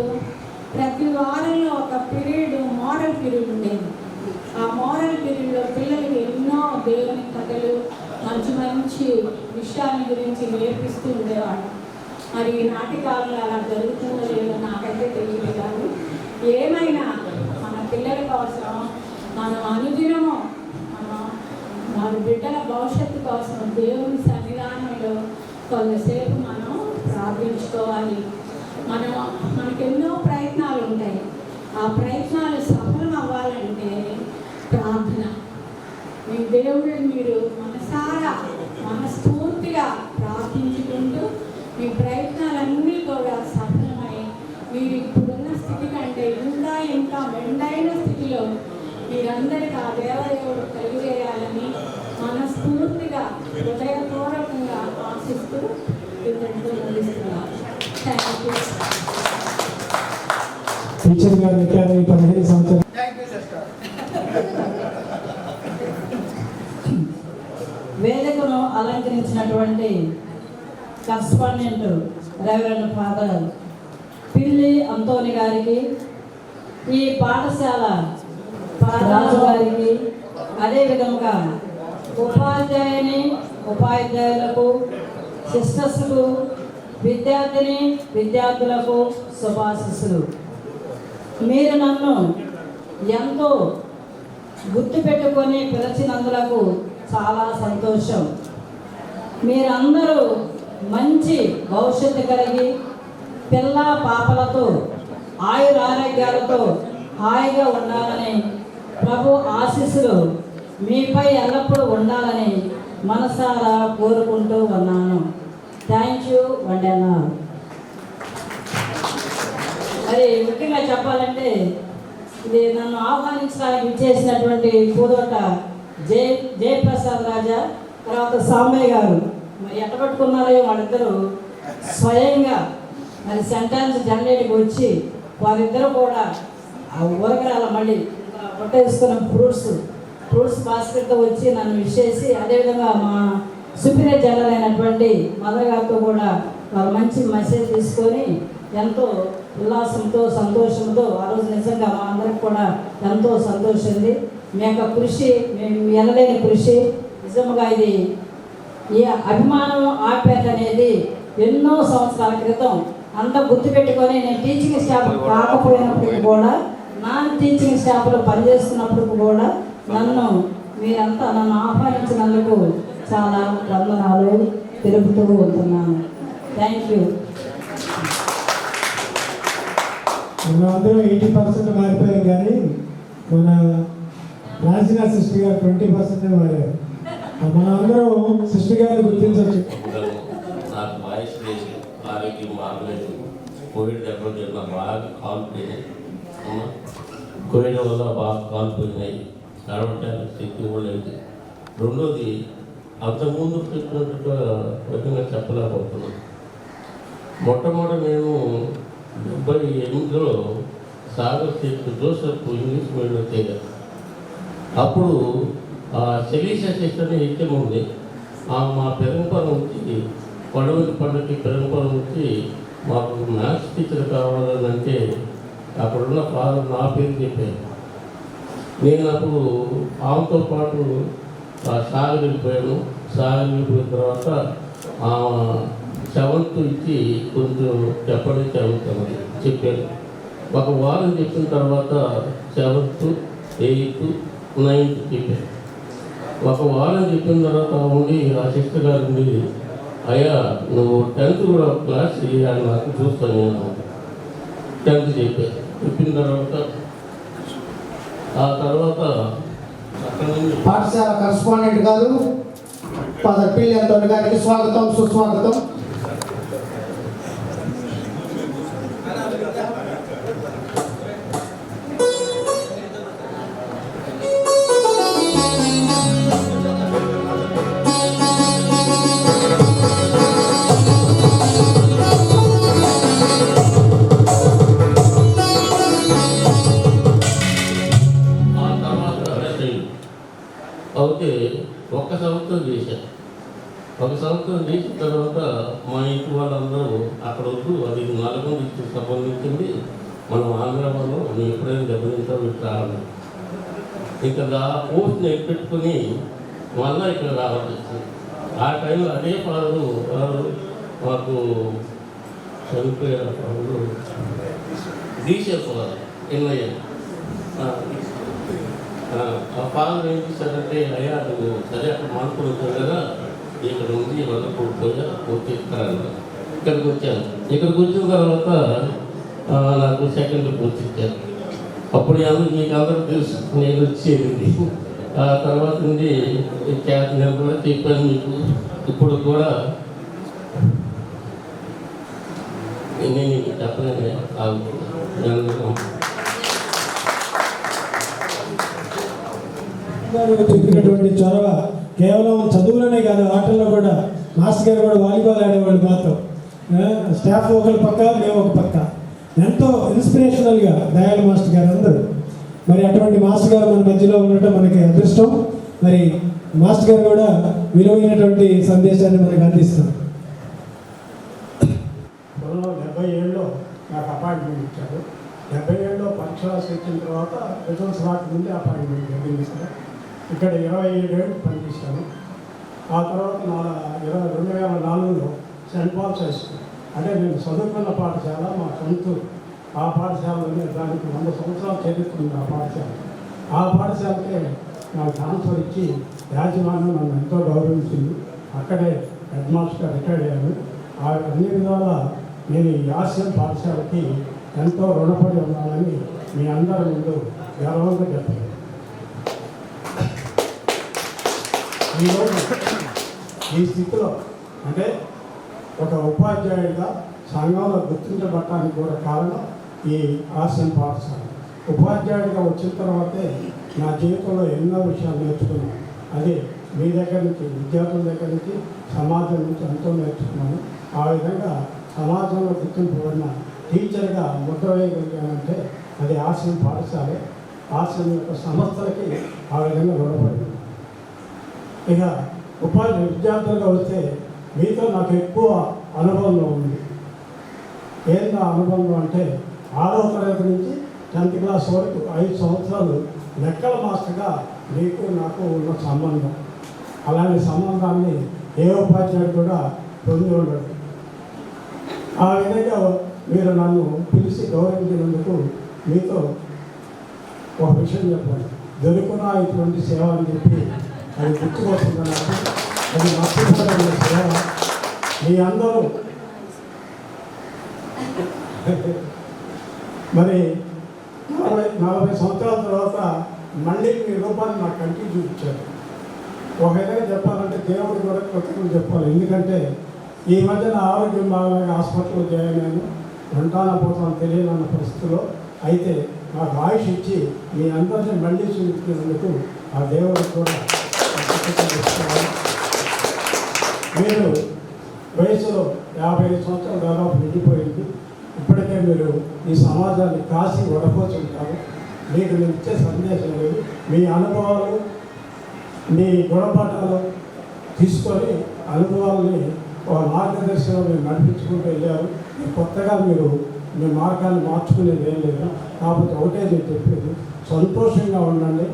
ప్రతి వారంలో ఒక పీరియడ్ మోరల్ పీరియడ్ ఉండేది. ఆ మోరల్ పీరియడ్లో పిల్లలకి ఎన్నో దేవుని కథలు, మంచి మంచి విషయాల గురించి నేర్పిస్తూ ఉండేవాడు. మరి నాటి కాలంలో అలా జరుగుతుందో లేదో నాకైతే తెలియదు. కానీ ఏమైనా మన పిల్లల కోసం మనం అనుదినము మన బిడ్డల భవిష్యత్తు కోసం దేవుని సన్నిధానంలో కొంతసేపు మనం ప్రార్థించుకోవాలి. మనకెన్నో ప్రయత్నాలు ఉంటాయి. ఆ ప్రయత్నాలు సఫలం అవ్వాలంటే ప్రార్థన. మీ దేవుడిని మీరు మనస్ఫూర్తిగా ప్రార్థించుకుంటూ మీ ప్రయత్నాలన్నీ కూడా సఫలమై మీరు ఇప్పుడున్న స్థితి కంటే ఇంకా మెండైన స్థితిలో మీరందరికీ ఆ దేవదేవుడు కలిగేయాలని మనస్ఫూర్తిగా హృదయపూర్వకంగా ఆశిస్తూ ఇద్దరితో ముగిస్తున్నారు. Thank you. టీచర్ గారు ఎక్కారు 15 సంవత్సరాలు. వేదికను అలంకరించినటువంటి కరస్పాండెంట్ రెవరెండ్ ఫాదర్ పిల్లి అంతోని గారికి, ఈ పాఠశాల రాజు గారికి, అదేవిధంగా ఉపాధ్యాయులకు, సిస్టర్స్కు, విద్యార్థులకు శుభాశీస్సులు. మీరు నన్ను ఎంతో గుర్తుపెట్టుకొని పిలిచినందులకు చాలా సంతోషం. మీరందరూ మంచి భవిష్యత్తు కలిగి పిల్ల పాపలతో ఆయురారోగ్యాలతో హాయిగా ఉండాలని, ప్రభు ఆశీస్సులు మీపై ఎల్లప్పుడూ ఉండాలని మనసారా కోరుకుంటూ ఉన్నాను. Thank you Vandana. మరి ముఖ్యంగా చెప్పాలంటే ఇది నన్ను ఆహ్వానించడానికి ఇచ్చేసినటువంటి పూదోట జయప్రసాద్ రాజా, తర్వాత సాంబయ్య గారు మరి ఎట్ట పట్టుకున్నారో వాళ్ళిద్దరూ స్వయంగా మరి సెంటాన్స్ జనరేట్కి వచ్చి వారిద్దరూ కూడా ఆ ఊరకరాల మళ్ళీ పొట్టేసుకున్న ఫ్రూట్స్ బాస్కెట్తో వచ్చి నన్ను విష్ చేసి, అదేవిధంగా మా సుపీరియర్ జనరల్ అయినటువంటి మదర్ గారితో కూడా వారు మంచి మెసేజ్ తీసుకొని ఎంతో ఉల్లాసంతో సంతోషంతో ఆ రోజు నిజంగా మా అందరికి కూడా ఎంతో సంతోషింది. మీ యొక్క కృషి, మేము ఎనలేని కృషి, నిజంగా ఇది ఈ అభిమానం ఆప్యాయత అనేది ఎన్నో సంవత్సరాల క్రితం అంతా గుర్తుపెట్టుకొని నేను టీచింగ్ స్టాఫ్ కాకపోయినప్పటికీ కూడా నాన్ టీచింగ్ స్టాఫ్లో పనిచేస్తున్నప్పుడు కూడా మీరంతా నన్ను ఆహ్వానించినందుకు చాలా వందనాలు తెలుపుతూ ఉంటున్నాను. Thank you. మనమందరం 80% మారిపోయాం, కానీ మన రాజీనా సిస్టర్ గారు 20% మారారు. మనం అందరం సిస్టర్ గారిని గుర్తించవచ్చు. నాకు వాయిస్ లేదు, ఆరోగ్యం బాగలేదు. కోవిడ్ దెబ్బలు నాకు బాగా కాల్పోయినాయి. కోవిడ్ వల్ల బాగా కాల్పోయినాయి. నడవటానికి శక్తి కూడా లేదు. రెండోది, అంతకుముందు చెప్పినట్టుగా విధంగా చెప్పలేకపోతున్నాను. మొట్టమొదటి నేను 78లో Sagar state Joseph English medium చేయాలి. అప్పుడు సెలీసా సిస్టర్ హెచ్ఎం ఉంది. మా పెరంపురం వచ్చి పడవలి పండుగకి పెరంపురం వచ్చి మాకు మ్యాథ్స్ టీచర్ కావాలని అంటే అక్కడున్న ఫాదర్ నా పేరు చెప్పాను. నేను అప్పుడు ఆమెతో పాటు సాగర్ వెళ్ళిపోయాను. సాగర్ వెళ్ళిపోయిన తర్వాత 7th ఇచ్చి కొంచెం చెప్పండి చదువుతామని చెప్పాను. ఒక వారం చెప్పిన తర్వాత 7th, 8th, 9th చెప్పాను. ఒక వారం చెప్పిన తర్వాత ఉండి ఆ సిస్టర్ గారు ఉండి, అయ్యా నువ్వు 10th కూడా క్లాస్ చేయాలి నాకు చూస్తాను. నేను 10th చెప్పాను. చెప్పిన తర్వాత ఆ తర్వాత అక్కడ నుండి పాఠశాల కరస్పాండెంట్ గారు ఫాదర్ పిల్లి అంతోని గారికి స్వాగతం, సుస్వాగతం. అయితే ఒక్క సంవత్సరం చేశాను. ఒక సంవత్సరం చేసిన తర్వాత మా ఇంటి వాళ్ళందరూ అక్కడ వద్దు, అది నల్గొండకి సంబంధించింది, మనం ఆంధ్రాలో నువ్వు ఎప్పుడైనా దెబ్బతింటావు ఇట్లా రావాలి. ఇంకా ఆ పోస్ట్ని ఎక్కిపెట్టుకుని మళ్ళీ ఇక్కడ రావాల్సి వచ్చింది. ఆ టైంలో అదే ఫాదరు మాకు చనిపోయారు. Father DCS father NIA. ఆ ఫాదర్ ఏం చేశారంటే, అయ్యా నువ్వు సరే అక్కడ మార్పులు వచ్చావు కదా, ఇక్కడ ఉంది వదలకపోయా వచ్చేస్తారన్న. ఇక్కడికి వచ్చాను. ఇక్కడికి వచ్చిన తర్వాత నాకు సెకండ్ పోస్ట్ ఇచ్చారు. అప్పుడు మీకు అందరూ తెలుసు నేను వచ్చేది. ఆ తర్వాత నుండి నేను కూడా చెప్పాను మీకు. ఇప్పుడు కూడా నేను చెప్పలేను. చెప్పినటువంటి చొరవ కేవలం చదువులోనే కాదు, ఆటల్లో కూడా. మాస్టర్ గారు కూడా వాలీబాల్ ఆడేవాళ్ళు మాతో. స్టాఫ్ ఒకరి పక్క, మేము ఒక పక్క. ఎంతో ఇన్స్పిరేషనల్గా దయాళ మాస్టర్ గారు అందరూ. మరి అటువంటి మాస్టర్ గారు మన మధ్యలో ఉండటం మనకి అదృష్టం. మరి మాస్టర్ గారు కూడా విలువైనటువంటి సందేశాన్ని మనకు అందిస్తారు. 77లో నాకు అపాయింట్మెంట్ ఇచ్చారు. 77లో పరీక్ష వచ్చిన తర్వాత రిజల్ట్స్ రాకముందే అపాయింట్మెంట్ జరిగింది సార్. ఇక్కడ 27 ఏళ్ళు పనిచేశాను. ఆ తర్వాత 2004లో సెయింట్ పాల్స్ హై స్కూల్, అంటే నేను చదువుకున్న పాఠశాల మా సొంత. ఆ పాఠశాలలోనే దానికి 100 సంవత్సరాలు చదువుకుంది ఆ పాఠశాల. ఆ పాఠశాలకే నాకు ట్రాన్స్ఫర్ ఇచ్చి యాజమాన్యం నన్ను ఎంతో గౌరవించింది. అక్కడే హెడ్ మాస్టర్ రిటైర్డ్ అయ్యాను. అన్ని విధాల నేను ఈ ఆసియన్ పాఠశాలకి ఎంతో రుణపడి ఉన్నానని మీ అందరి ముందు గర్వంగా చెప్పాను. ఈరోజు ఈ స్థితిలో అంటే ఒక ఉపాధ్యాయుడిగా సంఘంలో గుర్తించబడటానికి కూడా కారణం ఈ ఆర్సీఎం పాఠశాల. ఉపాధ్యాయుడిగా వచ్చిన తర్వాతే నా జీవితంలో ఎన్నో విషయాలు నేర్చుకున్నాను. అది మీ దగ్గర నుంచి, విద్యార్థుల దగ్గర నుంచి, సమాజం నుంచి ఎంతో నేర్చుకున్నాను. ఆ విధంగా సమాజంలో గుర్తింపబడిన టీచర్గా ముద్ర వేయగలిగానంటే అది ఆర్సీఎం పాఠశాలే. ఆర్సీఎం యొక్క సంస్థలకి ఆ విధంగా రుణపడింది. ఇక విద్యార్థులుగా వస్తే మీతో నాకు ఎక్కువ అనుభవంలో ఉంది. ఏంటో అనుభవం అంటే 6వ తరగతి నుంచి 10th క్లాస్ వరకు 5 సంవత్సరాలు లెక్కల మాస్టర్గా మీకు నాకు ఉన్న సంబంధం. అలాంటి సంబంధాన్ని ఏ ఉపాధ్యాయుడు కూడా పొంది ఉండదు. ఆ విధంగా మీరు నన్ను పిలిచి గౌరవించినందుకు మీతో ఒక విషయం చెప్పాలి. దొరుకునా ఇటువంటి సేవ అని చెప్పి అది గుర్తుకొస్తుంది నాకు. అది మర్చిపోయిన సేవ. మీ అందరూ మరి 40 సంవత్సరాల తర్వాత మళ్ళీ మీ రూపాన్ని నాకు కంటికి చూపించారు. ఒక విధంగా చెప్పాలంటే దేవుడు కూడా కృతజ్ఞతలు చెప్పాలి. ఎందుకంటే ఈ మధ్యన ఆరోగ్యం బాగా హాస్పిటల్లో జాయిన్ అయ్యాను. ఉంటానా పోతాను తెలియనన్న పరిస్థితిలో అయితే నాకు ఆయుష్ ఇచ్చి మీ అందరినీ మళ్ళీ చూపించినందుకు ఆ దేవుడికి కూడా మీరు వయసులో 55 సంవత్సరాలు దాదాపు నిండిపోయింది. ఇప్పటికే మీరు ఈ సమాజాన్ని కాసి వడపోతుంటారు. మీకు నేను ఇచ్చే సందేశం లేదు. మీ అనుభవాలు, మీ గుణపాఠాలు తీసుకొని అనుభవాలని ఒక మార్గదర్శనం మీరు నడిపించుకుంటూ వెళ్ళారు. కొత్తగా మీరు మీ మార్గాన్ని మార్చుకునేది ఏం లేదు. కాకపోతే ఒకటే నేను చెప్పేది, సంతోషంగా ఉండండి.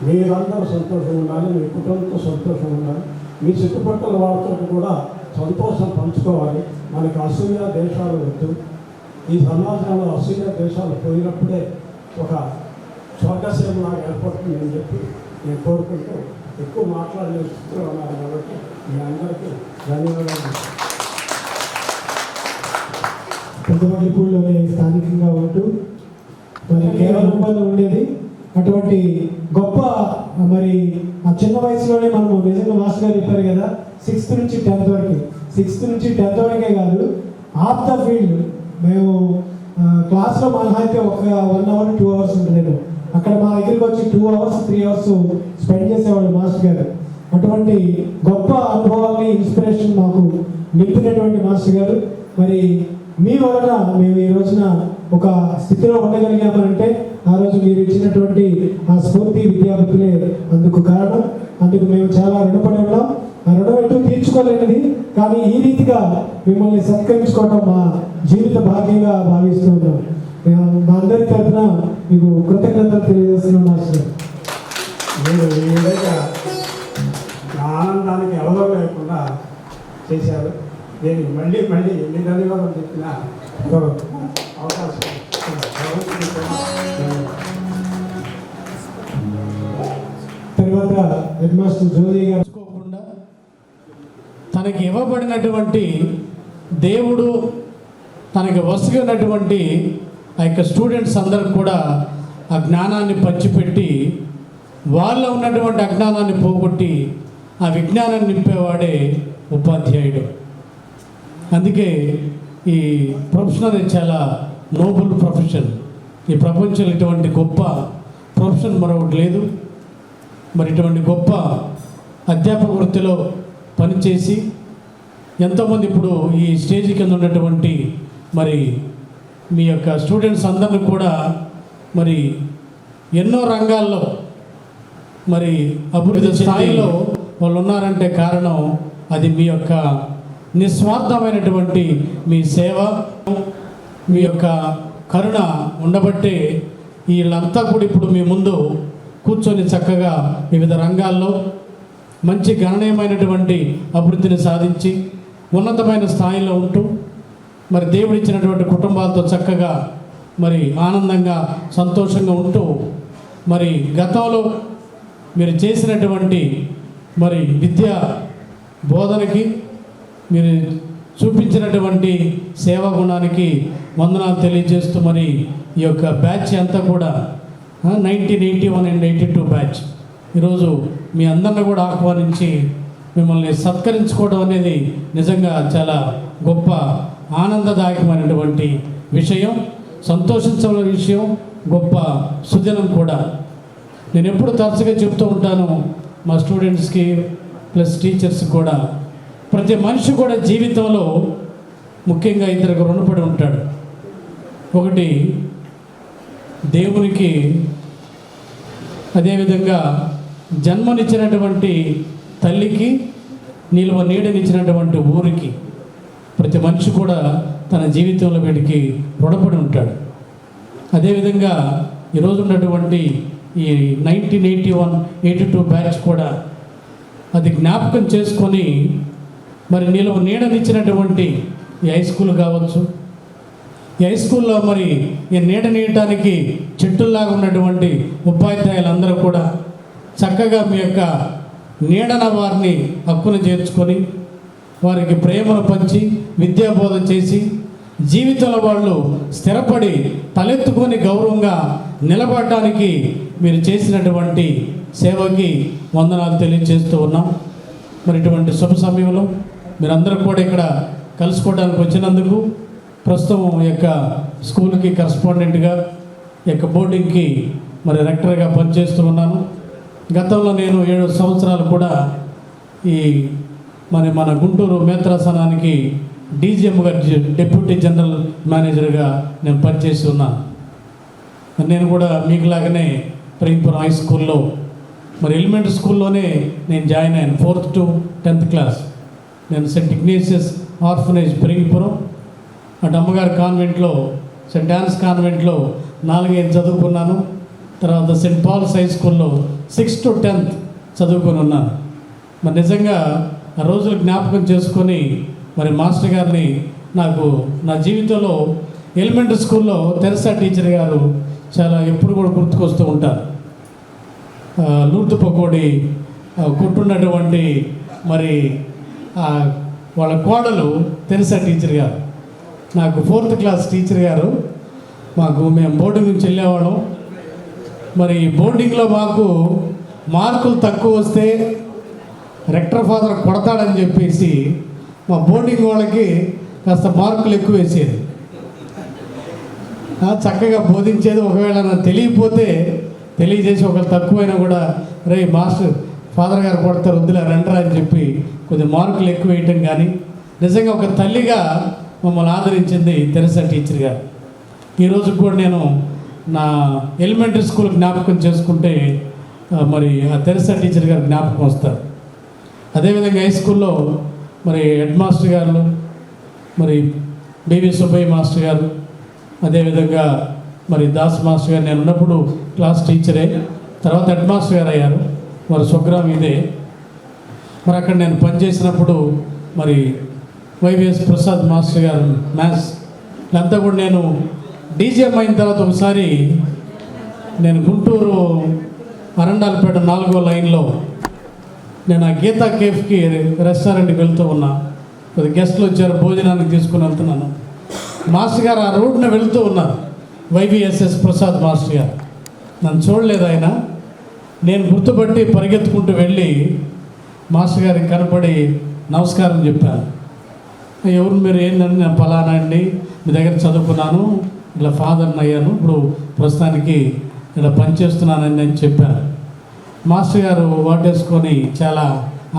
మీరందరూ సంతోషంగా ఉండాలి. మీ కుటుంబంతో సంతోషంగా ఉండాలి. మీ చుట్టుపక్కల వాళ్ళతో కూడా సంతోషం పంచుకోవాలి. మనకి అసూయ దేశాలు వద్దు. ఈ సమాజంలో అసూయ దేశాలు పోయినప్పుడే ఒక స్వర్గసేమలాగా ఏర్పడుతుందని చెప్పి నేను కోరుకుంటూ ఎక్కువ మాట్లాడే స్థితిలో ఉన్నారు కాబట్టి మీ అందరికీ ధన్యవాదాలు. పెద్దమల్లిపూడిలోనే స్థానికంగా ఉంటూ మరి కేవలం ఉండేది. అటువంటి గొప్ప మరి ఆ చిన్న వయసులోనే మనము నిజంగా మాస్టర్ గారు చెప్పారు కదా, 6th నుంచి 10th వరకు. 6th నుంచి 10th వరకే కాదు, ఆఫ్ ద ఫీల్డ్ మేము క్లాస్లో మహా అయితే ఒక 1 hour 2 hours ఉంటుందేమో. అక్కడ మా దగ్గరికి వచ్చి 2 hours 3 hours స్పెండ్ చేసేవాళ్ళు మాస్టర్ గారు. అటువంటి గొప్ప అనుభవాల్ని, ఇన్స్పిరేషన్ మాకు నింపినటువంటి మాస్టర్ గారు. మరి మీ వలన మేము ఈ రోజున ఒక స్థితిలో ఉండగలిగామంటే ఆ రోజు మీరు ఇచ్చినటువంటి ఆ స్ఫూర్తి విద్యార్థులే అందుకు కారణం. అందుకు మేము చాలా రుణపడి ఉన్నాం. ఆ రుణం ఎటు తీర్చుకోలేనిది, కానీ ఈ రీతిగా మిమ్మల్ని సత్కరించుకోవడం మా జీవిత భాగ్యంగా భావిస్తూ ఉన్నాం. మా అందరి తరఫున మీకు కృతజ్ఞతలు తెలియజేస్తున్నాం మాస్టర్. మీరు ఈ విధంగా నా ఆనందానికి అవసరం లేకుండా చేశారు. నేను మళ్ళీ ఎన్ని ధన్యవాదాలు చెప్పినా అవకాశం తర్వాత హెడ్ మాస్టర్ జ్యోతి గారు తనకి ఇవ్వబడినటువంటి దేవుడు తనకి వసగినటువంటి ఆ యొక్క స్టూడెంట్స్ అందరికి కూడా ఆ జ్ఞానాన్ని పంచిపెట్టి వాళ్ళలో ఉన్నటువంటి అజ్ఞానాన్ని పోగొట్టి ఆ విజ్ఞానాన్ని నింపేవాడే ఉపాధ్యాయుడు. అందుకే ఈ ప్రొఫెషన్ అనేది చాలా నోబుల్ ప్రొఫెషన్. ఈ ప్రపంచంలో ఇటువంటి గొప్ప ప్రొఫెషన్ మరొకటి లేదు. మరి ఇటువంటి గొప్ప అధ్యాపక వృత్తిలో పనిచేసి ఎంతోమంది ఇప్పుడు ఈ స్టేజ్ కింద ఉన్నటువంటి మరి మీ యొక్క స్టూడెంట్స్ అందరిని కూడా మరి ఎన్నో రంగాల్లో మరి అభివృద్ధి స్థాయిలో వాళ్ళు ఉన్నారంటే కారణం అది మీ యొక్క నిస్వార్థమైనటువంటి మీ సేవ, మీ యొక్క కరుణ ఉండబట్టే వీళ్ళంతా కూడా ఇప్పుడు మీ ముందు కూర్చొని చక్కగా వివిధ రంగాల్లో మంచి గణనీయమైనటువంటి అభివృద్ధిని సాధించి ఉన్నతమైన స్థాయిలో ఉంటూ మరి దేవుడిచ్చినటువంటి కుటుంబాలతో చక్కగా మరి ఆనందంగా సంతోషంగా ఉంటూ మరి గతంలో మీరు చేసినటువంటి మరి విద్యా బోధనకి మీరు చూపించినటువంటి సేవా గుణానికి వందనాలు తెలియజేస్తూ మరి ఈ యొక్క బ్యాచ్ అంతా కూడా 1981 and 82 బ్యాచ్ ఈరోజు మీ అందరిని కూడా ఆహ్వానించి మిమ్మల్ని సత్కరించుకోవడం అనేది నిజంగా చాలా గొప్ప ఆనందదాయకమైనటువంటి విషయం, సంతోషించవలసిన విషయం, గొప్ప సుదినం కూడా. నేను ఎప్పుడు తరచుగా చెప్తూ ఉంటాను మా స్టూడెంట్స్కి ప్లస్ టీచర్స్కి కూడా, ప్రతి మనిషి కూడా జీవితంలో ముఖ్యంగా ఇద్దరికి రుణపడి ఉంటాడు. ఒకటి దేవునికి, అదేవిధంగా జన్మనిచ్చినటువంటి తల్లికి, నిలువ నీడనిచ్చినటువంటి ఊరికి ప్రతి మనిషి కూడా తన జీవితంలో వీటికి రుణపడి ఉంటాడు. అదేవిధంగా ఈరోజు ఉన్నటువంటి ఈ 1981-82 బ్యాచ్ కూడా అది జ్ఞాపకం చేసుకొని మరి నిలువ నీడనిచ్చినటువంటి ఈ హై స్కూల్ కావచ్చు, ఈ హై స్కూల్లో మరి ఈ నీడ నీయటానికి చెట్టుల్లాగా ఉన్నటువంటి ఉపాధ్యాయులందరూ కూడా చక్కగా మీ యొక్క నీడన వారిని హక్కును చేర్చుకొని వారికి ప్రేమను పంచి విద్యాబోధన చేసి జీవితంలో వాళ్ళు స్థిరపడి తలెత్తుకొని గౌరవంగా నిలబడటానికి మీరు చేసినటువంటి సేవకి వందనాలు తెలియజేస్తూ ఉన్నాం. మరి ఇటువంటి శుభ సమయంలో మీరందరూ కూడా ఇక్కడ కలుసుకోవడానికి వచ్చినందుకు, ప్రస్తుతం ఈ యొక్క స్కూల్కి కరస్పాండెంట్గా, ఈ యొక్క బోర్డింగ్కి మరి రెక్టర్గా పనిచేస్తూ ఉన్నాను. గతంలో నేను 7 సంవత్సరాలు కూడా ఈ మన గుంటూరు మేత్రాసనానికి డీజీఎంగా, డిప్యూటీ జనరల్ మేనేజర్గా నేను పనిచేసి ఉన్నాను. నేను కూడా మీకులాగానే ప్రేమపురం హై స్కూల్లో మరి ఎలిమెంటరీ స్కూల్లోనే నేను జాయిన్ అయ్యాను. 4th to 10th క్లాస్ నేను సెయింట్ ఇగ్నేషియస్ ఆర్ఫనేజ్ ప్రేమపురం, అటు అమ్మగారి కాన్వెంట్లో, సెయింట్ ఆన్స్ కాన్వెంట్లో 4 ఏళ్ళు చదువుకున్నాను. తర్వాత సెయింట్ పాల్స్ హై స్కూల్లో 6th to 10th చదువుకొని ఉన్నాను. మరి నిజంగా ఆ రోజులు జ్ఞాపకం చేసుకొని మరి మాస్టర్ గారిని నాకు నా జీవితంలో ఎలిమెంటరీ స్కూల్లో తెరసా టీచర్ గారు చాలా ఎప్పుడు కూడా గుర్తుకొస్తూ ఉంటారు. లూర్దు పకోడి కుట్టున్నటువంటి మరి వాళ్ళ కోడలు తెరసా టీచర్ గారు, నాకు 4th క్లాస్ టీచర్ గారు. మేము బోర్డింగ్ నుంచి వెళ్ళేవాళ్ళం. మరి బోర్డింగ్లో మాకు మార్కులు తక్కువ వస్తే రెక్టర్ ఫాదర్ కొడతాడని చెప్పేసి మా బోర్డింగ్ వాళ్ళకి కాస్త మార్కులు ఎక్కువ వేసేది, చక్కగా బోధించేది. ఒకవేళ నాకు తెలియకపోతే తెలియజేసి ఒకవేళ తక్కువైనా కూడా రే మాస్టర్ ఫాదర్ గారు కొడతారు వద్దులే రండ్రా అని చెప్పి కొద్దిగా మార్కులు ఎక్కువ వేయటం. కానీ నిజంగా ఒక తల్లిగా మమ్మల్ని ఆదరించింది తెరసా టీచర్ గారు. ఈరోజు కూడా నేను నా ఎలిమెంటరీ స్కూల్ జ్ఞాపకం చేసుకుంటే మరి ఆ తెరసా టీచర్ గారు జ్ఞాపకం వస్తారు. అదేవిధంగా హై స్కూల్లో మరి హెడ్ మాస్టర్ గారు మరి బీవీ సుబ్బయ్య మాస్టర్ గారు, అదేవిధంగా మరి దాస్ మాస్టర్ గారు, నేను ఉన్నప్పుడు క్లాస్ టీచరే, తర్వాత హెడ్ మాస్టర్ గారు అయ్యారు. మరి స్వగ్రామం ఇదే. మరి అక్కడ నేను పనిచేసినప్పుడు మరి వైవిఎస్ ప్రసాద్ మాస్టర్ గారు మ్యాథ్స్, ఇదంతా కూడా నేను డీజీఎం అయిన తర్వాత ఒకసారి నేను గుంటూరు అరండాలపేట 4వ లైన్లో నేను ఆ గీతా కేఫ్కి రెస్టారెంట్కి వెళ్తూ ఉన్నా. కొద్ది గెస్ట్లు వచ్చారు, భోజనానికి తీసుకుని వెళ్తున్నాను. మాస్టర్ గారు ఆ రోడ్డున వెళ్తూ ఉన్నారు, వైవిఎస్ఎస్ ప్రసాద్ మాస్టర్ గారు. నన్ను చూడలేదు ఆయన. నేను గుర్తుపట్టి పరిగెత్తుకుంటూ వెళ్ళి మాస్టర్ గారికి కనపడి నమస్కారం చెప్పాను. ఎవరు మీరు? ఏంటంటే నేను ఫలానా అండి, మీ దగ్గర చదువుకున్నాను, ఇలా ఫాదర్ని అయ్యాను, ఇప్పుడు ప్రస్తుతానికి ఇలా పనిచేస్తున్నానని నేను చెప్పాను. మాస్టర్ గారు వాటేసుకొని చాలా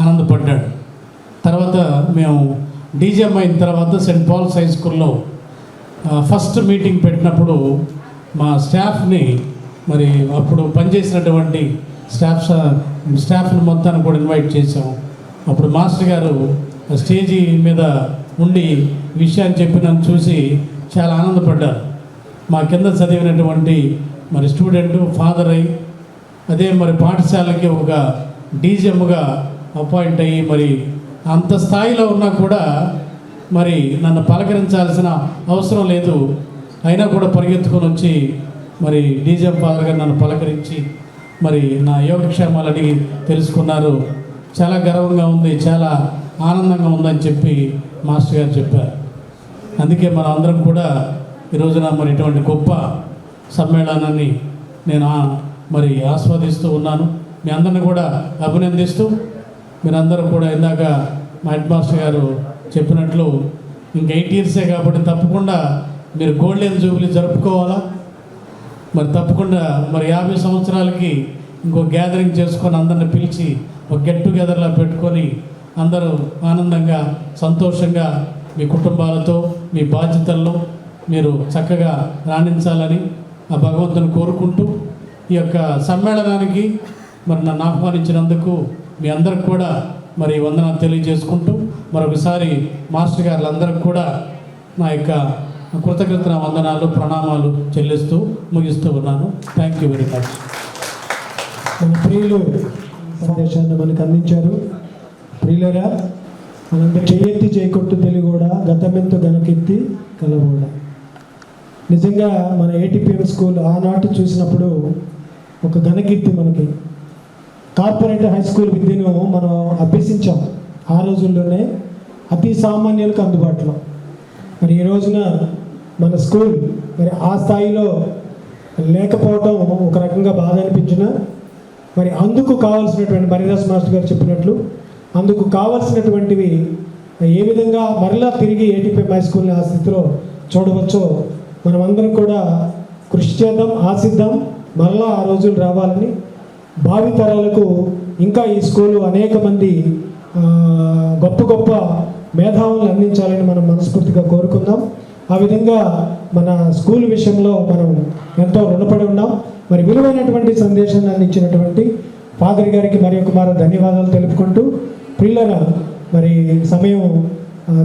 ఆనందపడ్డాడు. తర్వాత మేము డీజీఎం అయిన తర్వాత సెయింట్ పాల్స్ హై స్కూల్లో ఫస్ట్ మీటింగ్ పెట్టినప్పుడు మా స్టాఫ్ని మరి అప్పుడు పనిచేసినటువంటి స్టాఫ్ని మొత్తాన్ని కూడా ఇన్వైట్ చేసాం. అప్పుడు మాస్టర్ గారు స్టేజీ మీద ఉండి విషయాన్ని చెప్పినని చూసి చాలా ఆనందపడ్డారు. మా కింద చదివినటువంటి మరి స్టూడెంట్ ఫాదర్ అయ్యి అదే మరి పాఠశాలకి ఒక డీజీఎంగా అపాయింట్ అయ్యి మరి అంత స్థాయిలో ఉన్నా కూడా మరి నన్ను పలకరించాల్సిన అవసరం లేదు, అయినా కూడా పరిగెత్తుకొని వచ్చి మరి డీజీఎం ఫాదర్ గారు నన్ను పలకరించి మరి నా యోగక్షేమాలు అడిగి తెలుసుకున్నారు. చాలా గర్వంగా ఉంది, చాలా ఆనందంగా ఉందని చెప్పి మాస్టర్ గారు చెప్పారు. అందుకే మన అందరం కూడా ఈరోజున మరి ఇటువంటి గొప్ప సమ్మేళనాన్ని నేను మరి ఆస్వాదిస్తూ ఉన్నాను. మీ అందరిని కూడా అభినందిస్తూ మీరందరూ కూడా ఇందాక మా హెడ్ మాస్టర్ గారు చెప్పినట్లు ఇంక 8 ఇయర్సే కాబట్టి తప్పకుండా మీరు గోల్డెన్ జూబ్లీ జరుపుకోవాలా. మరి తప్పకుండా మరి 50 సంవత్సరాలకి ఇంకో గ్యాదరింగ్ చేసుకొని అందరిని పిలిచి ఒక గెట్ టుగెదర్లా పెట్టుకొని అందరూ ఆనందంగా సంతోషంగా మీ కుటుంబాలతో మీ బాధ్యతల్లో మీరు చక్కగా రాణించాలని ఆ భగవంతుని కోరుకుంటూ ఈ యొక్క సమ్మేళనానికి మరి నన్ను ఆహ్వానించినందుకు మీ అందరికి కూడా మరి వందనాలు తెలియజేసుకుంటూ మరొకసారి మాస్టర్ గారులందరికీ కూడా నా యొక్క కృతజ్ఞత వందనాలు ప్రణామాలు చెల్లిస్తూ ముగిస్తూ ఉన్నాను. Thank you very much. మన ప్రియులు సందేశాన్ని మనకు అందించారు. ప్రియులరా, మనందరూ చెయ్యెత్తి చేయకొట్టు తెలుగు కూడా గతమెంతో గనకెత్తి కలవూడ. నిజంగా మన ఏటీపీఎం స్కూల్ ఆనాటి చూసినప్పుడు ఒక ఘనకీర్తి. మనకి కార్పొరేట్ హై స్కూల్ విద్యను మనం అభ్యసించాం ఆ రోజుల్లోనే అతి సామాన్యులకు అందుబాటులో. మరి ఈ రోజున మన స్కూల్ మరి ఆ స్థాయిలో లేకపోవడం ఒక రకంగా బాధ అనిపించినా మరి అందుకు కావాల్సినటువంటి మరిదాస్ మాస్టర్ గారు చెప్పినట్లు అందుకు కావాల్సినటువంటివి ఏ విధంగా మరలా తిరిగి ఏటీపీఎం హై స్కూల్ని ఆ స్థితిలో చూడవచ్చో మనమందరం కూడా కృషి చేద్దాం, ఆశిద్దాం. మరలా ఆ రోజులు రావాలని, భావితరాలకు ఇంకా ఈ స్కూలు అనేక మంది గొప్ప గొప్ప మేధావులను అందించాలని మనం మనస్ఫూర్తిగా కోరుకుందాం. ఆ విధంగా మన స్కూల్ విషయంలో మనం ఎంతో రుణపడి ఉన్నాం. మరి విలువైనటువంటి సందేశాన్ని అందించినటువంటి ఫాదర్ గారికి మరి ఒక మారు ధన్యవాదాలు తెలుపుకుంటూ, పిల్లల మరి సమయం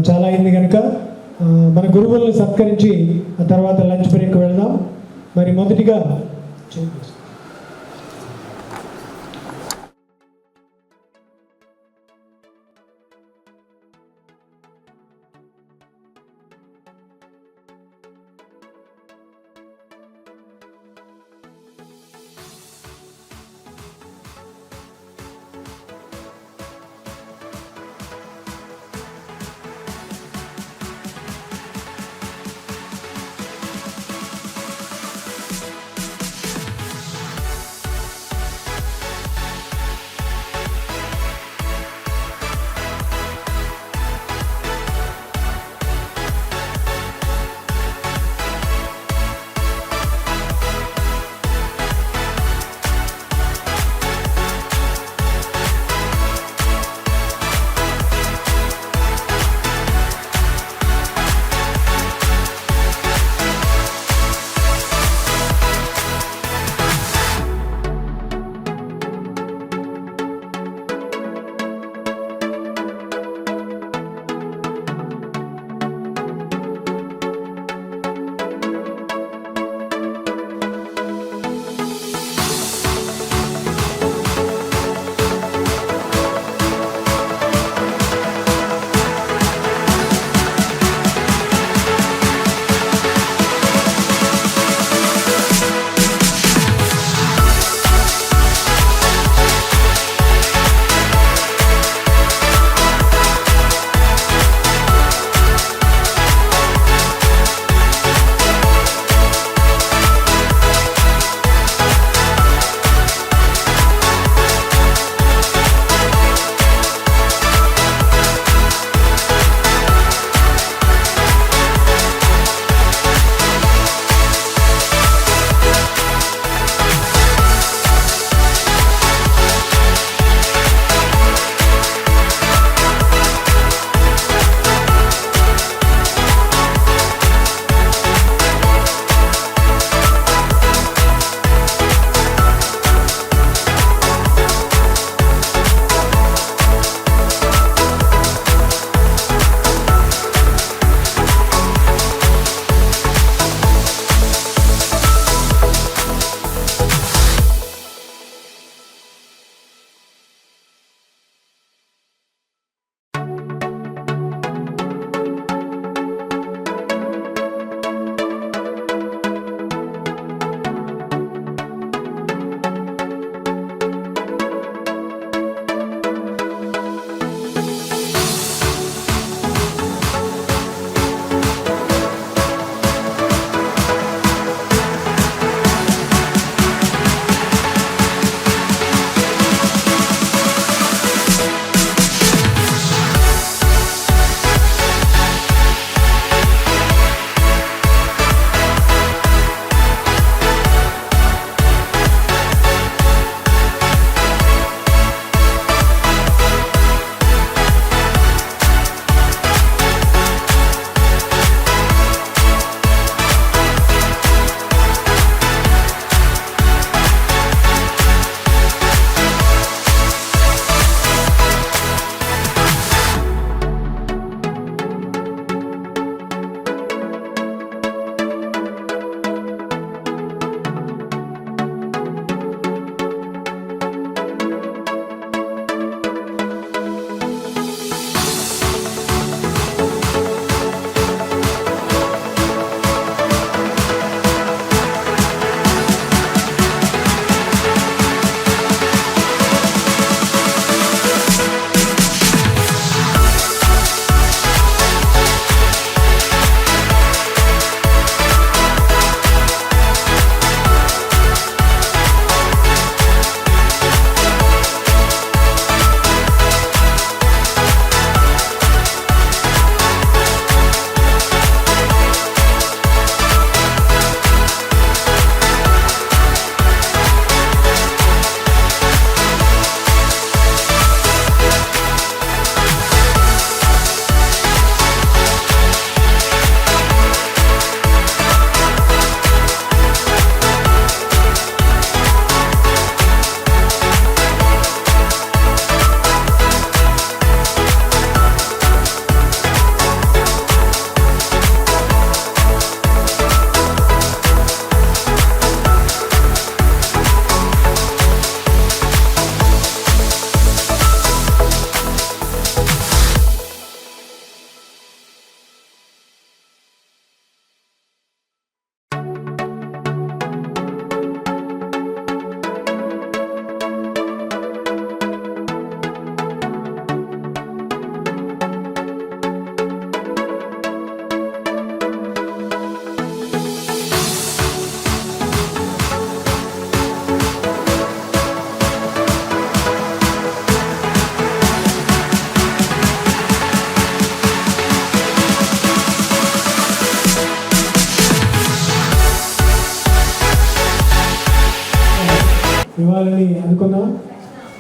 చాలా అయింది కనుక మన గురువులను సత్కరించి ఆ తర్వాత లంచ్ బ్రేక్ వెళ్దాం. మరి మొదటిగా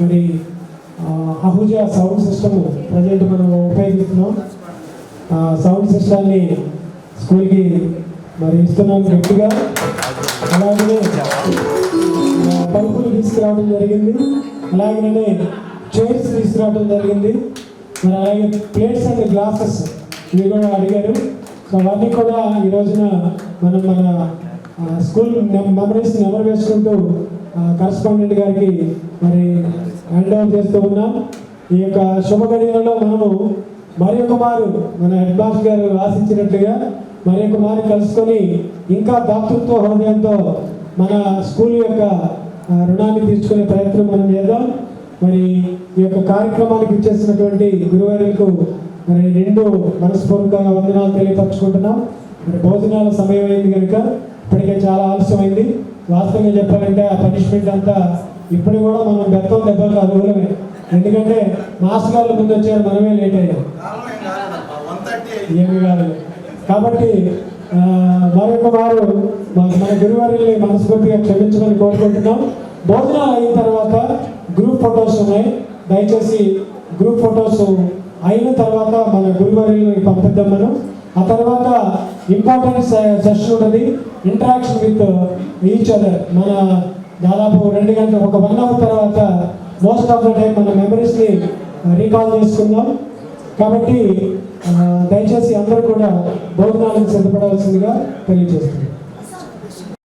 మరి అహూజా సౌండ్ సిస్టమ్ ప్రజెంట్ మనం ఉపయోగిస్తున్నాం. సౌండ్ సిస్టాన్ని స్కూల్కి మరి ఇస్తున్నాం గట్టిగా. అలాగే పరుపులు తీసుకురావడం జరిగింది, అలాగే చైర్స్ తీసుకురావడం జరిగింది, మరి అలాగే ప్లేట్స్ అండ్ గ్లాసెస్ ఇవి కూడా అడిగారు. సో అవన్నీ కూడా ఈ రోజున మనం మన స్కూల్ మెమరీస్ నెమరు వేసుకుంటూ కరస్పాండెంట్ గారికి మరి హ్యాండ్ ఓవర్ చేస్తూ ఉన్నాం. ఈ యొక్క శుభగడియలలో మనము మరి ఒక మారు మన హెడ్ మాస్టర్ గారు ఆశించినట్లుగా మరి ఒక మారు కలుసుకొని ఇంకా దాతృత్వ హృదయంతో మన స్కూల్ యొక్క రుణాన్ని తీర్చుకునే ప్రయత్నం మనం చేద్దాం. మరి ఈ యొక్క కార్యక్రమానికి ఇచ్చేసినటువంటి గురువారికి మరి రెండు మనస్ఫూర్తిగా వందనాలు తెలియపరచుకుంటున్నాం. మరి భోజనాల సమయం అయింది కనుక ఇప్పటికే చాలా ఆలస్యమైంది. వాస్తవంగా చెప్పాలంటే ఆ పనిష్మెంట్ అంతా ఇప్పుడు కూడా మనం బెత్తం దెబ్బలు అనుకూలమే, ఎందుకంటే మాస్టర్ గారు ముందు వచ్చారు, మనమే లేట్ అయ్యాం, ఏమి కాదు. కాబట్టి మరొక వారు మన గురువారిని మనస్ఫూర్తిగా క్షమించమని కోరుకుంటున్నాం. భోజనాలు అయిన తర్వాత గ్రూప్ ఫొటోస్ ఉన్నాయి, దయచేసి గ్రూప్ ఫొటోస్ అయిన తర్వాత మన గురువారిని పంపిద్దాం మనం. ఆ తర్వాత ఇంపార్టెంట్ సెషన్ ఉన్నది, ఇంటరాక్షన్ విత్ ఈచ్ అదర్. మన దాదాపు 2 గంటలు, ఒక 1 అవర్ తర్వాత మోస్ట్ ఆఫ్ ద టైం మన మెమరీస్ని రీకాల్ చేసుకుందాం. కాబట్టి దయచేసి అందరూ కూడా భోజనాలకు సిద్ధపడవలసిందిగా తెలియజేస్తున్నాం.